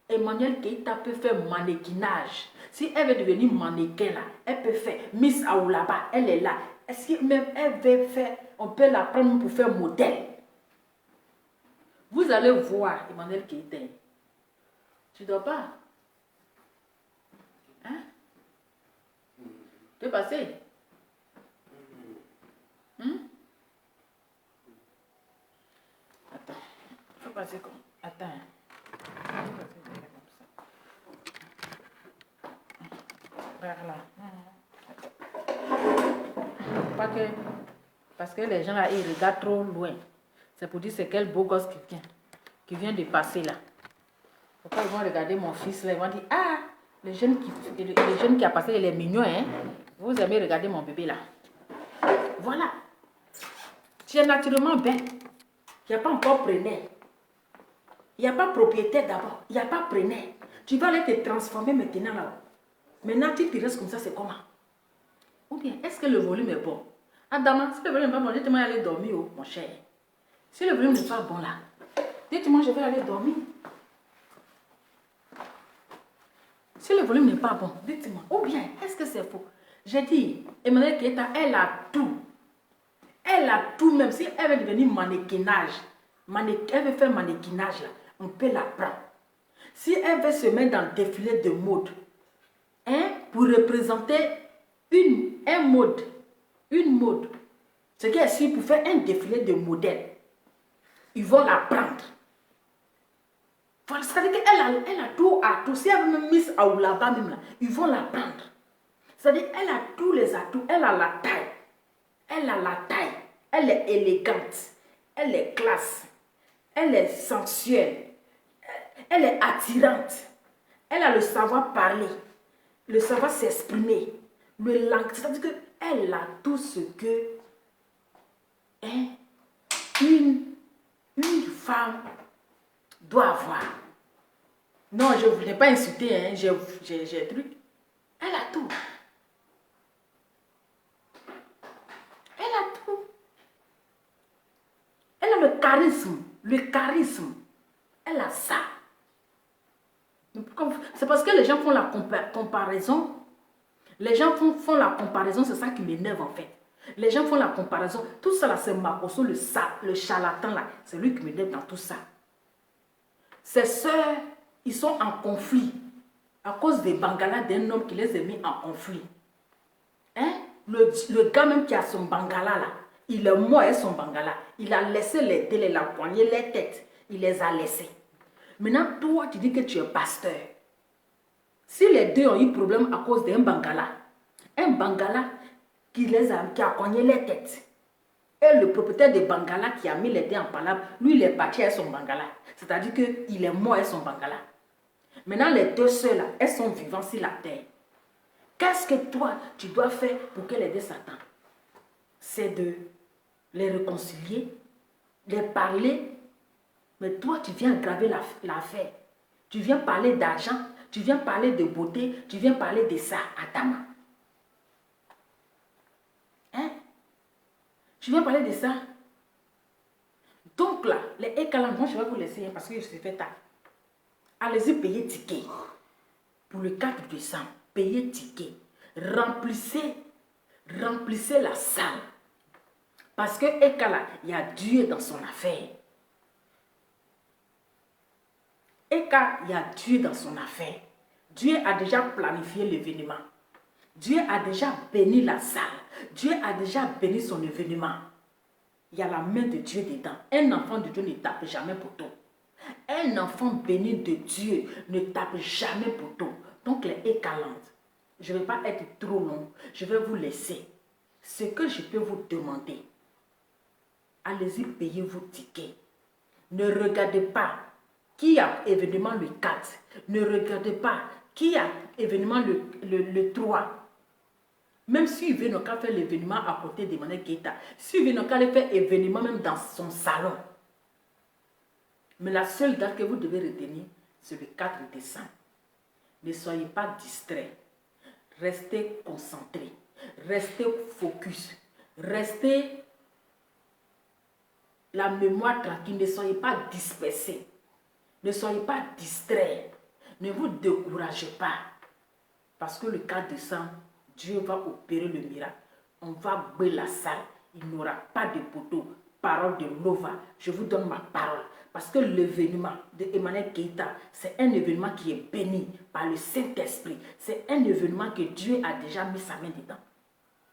Emmanuel Keïta peut faire mannequinage. Si elle veut devenir mannequin là, elle peut faire. Miss Aoulaba, elle est là. Est-ce que même elle veut faire, on peut la prendre pour faire modèle? Vous allez voir Emmanuel Keïta. Tu ne dois pas. Hein? Tu es passé? Attends. Il faut passer comme. Attends. Voilà. Pas que, parce que les gens là, ils regardent trop loin. C'est pour dire c'est quel beau gosse qui vient de passer là. Pourquoi ils vont regarder mon fils là, ils vont dire, ah, le jeune qui a passé, il est mignon, hein. Vous aimez regarder mon bébé là. Voilà. Tu es naturellement belle. Il n'y a pas encore preneur. Il n'y a pas propriétaire d'abord. Il n'y a pas preneur. Tu vas aller te transformer maintenant là. Maintenant, tu te restes comme ça, c'est comment? Ou bien, est-ce que le volume est bon? Adama, si le volume n'est pas bon, dites-moi aller dormir, oh, mon cher. Si le volume n'est pas bon là, dites-moi, je vais aller dormir. Si le volume n'est pas bon, dites-moi. Ou bien, est-ce que c'est faux? J'ai dit, Emmanuel Keita, elle a tout. Elle a tout, même si elle veut devenir mannequinage. Elle veut faire mannequinage là, on peut la prendre. Si elle veut se mettre dans le défilé de mode, hein, pour représenter une mode, ce qui est sûr, pour faire un défilé de modèles, ils vont la prendre. Voilà, c'est-à-dire qu'elle a tout à tout. Si elle veut même Miss Aoulaba même là, ils vont la prendre. C'est-à-dire qu'elle a tous les atouts, elle a la taille. Elle est élégante, elle est classe, elle est sensuelle, elle est attirante, elle a le savoir parler, le savoir s'exprimer, le langue. C'est-à-dire qu'elle a tout ce que une femme doit avoir. Non, je ne voulais pas insulter, hein. J'ai truc. Elle a tout. Elle a tout. Elle a le charisme. Elle a ça. C'est parce que les gens font la comparaison. Les gens font la comparaison, c'est ça qui m'énerve en fait. Les gens font la comparaison. Tout ça là, c'est Makosso, le charlatan là. C'est lui qui m'énerve dans tout ça. Ses soeurs, ils sont en conflit. À cause des bangalas d'un homme qui les a mis en conflit. Hein? Le gars même qui a son bangala là, il est mort avec son bangala. Il a laissé les délais, la poignée, les têtes. Il les a laissés. Maintenant, toi, tu dis que tu es pasteur. Si les deux ont eu problème à cause d'un bangala qui a cogné les têtes, et le propriétaire des bangala qui a mis les deux en palabre, lui, il est parti avec son bangala. C'est-à-dire qu'il est mort avec son bangala. Maintenant, les deux sœurs là, elles sont vivantes sur la terre. Qu'est-ce que toi, tu dois faire pour que les deux s'attendent? C'est de les réconcilier, les parler. Mais toi, tu viens aggraver l'affaire. Tu viens parler d'argent, tu viens parler de beauté, tu viens parler de ça à ta main. Hein? Tu viens parler de ça. Donc là, les écalants, moi je vais vous laisser parce que je suis fait tard. Allez-y payer ticket. Pour le 4 décembre, payez ticket. Remplissez la salle. Parce que Ekala, il y a Dieu dans son affaire. Eka, il y a Dieu dans son affaire. Dieu a déjà planifié l'événement. Dieu a déjà béni la salle. Dieu a déjà béni son événement. Il y a la main de Dieu dedans. Un enfant de Dieu ne tape jamais poteau. Un enfant béni de Dieu ne tape jamais poteau. Donc les écalantes, je ne vais pas être trop long. Je vais vous laisser. Ce que je peux vous demander, allez-y payer vos tickets. Ne regardez pas qui a événement le 4. Ne regardez pas qui a événement le 3. Même s'il veut qu'à faire l'événement à côté de Emmanuel Keita, s'il veut qu'à faire événement même dans son salon. Mais la seule date que vous devez retenir, c'est le 4 décembre. Ne soyez pas distraits. Restez concentrés. Restez focus. Restez la mémoire tranquille. Ne soyez pas dispersés. Ne soyez pas distraits. Ne vous découragez pas. Parce que le 4 décembre, Dieu va opérer le miracle. On va brûler la salle. Il n'y aura pas de poteau. Parole de Nova. Je vous donne ma parole. Parce que l'événement de Emmanuel Keita, c'est un événement qui est béni par le Saint-Esprit. C'est un événement que Dieu a déjà mis sa main dedans.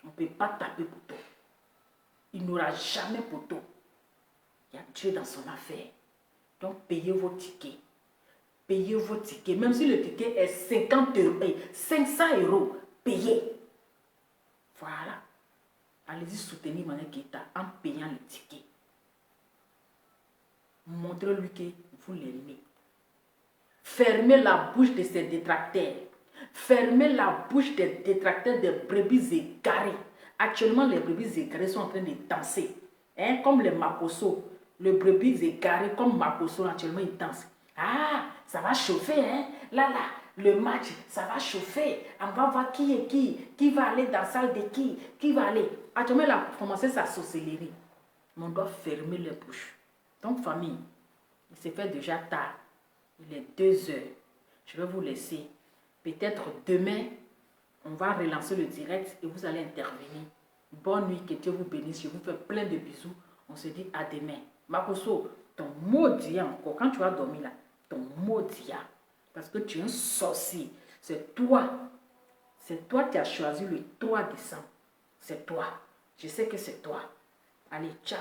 On ne peut pas taper poteau. Il n'aura jamais poteau. Il y a Dieu dans son affaire. Donc payez vos tickets. Payez vos tickets. Même si le ticket est 50 €, 500 €, payer. Voilà. Allez-y soutenir Maman Keita en payant les tickets. Montrez-lui que vous l'aimez. Fermez la bouche de ses détracteurs. Fermez la bouche des détracteurs des brebis égarées. Actuellement, les brebis égarées sont en train de danser. Hein, comme les Makosso. Le brebis égaré comme Makosso, actuellement, ils dansent. Ah, ça va chauffer, hein. Là, le match, ça va chauffer. On va voir qui est qui va aller dans la salle de qui va aller. Actuellement, il a commencé sa sorcellerie. Mais on doit fermer les bouches. Donc, famille, il s'est fait déjà tard. Il est 2 heures. Je vais vous laisser. Peut-être demain, on va relancer le direct et vous allez intervenir. Bonne nuit, que Dieu vous bénisse. Je vous fais plein de bisous. On se dit à demain. Makosso, ton maudit encore. Quand tu vas dormir là, ton maudit. Parce que tu es un sorcier. C'est toi. C'est toi qui as choisi le 3 décembre. C'est toi. Je sais que c'est toi. Allez, ciao.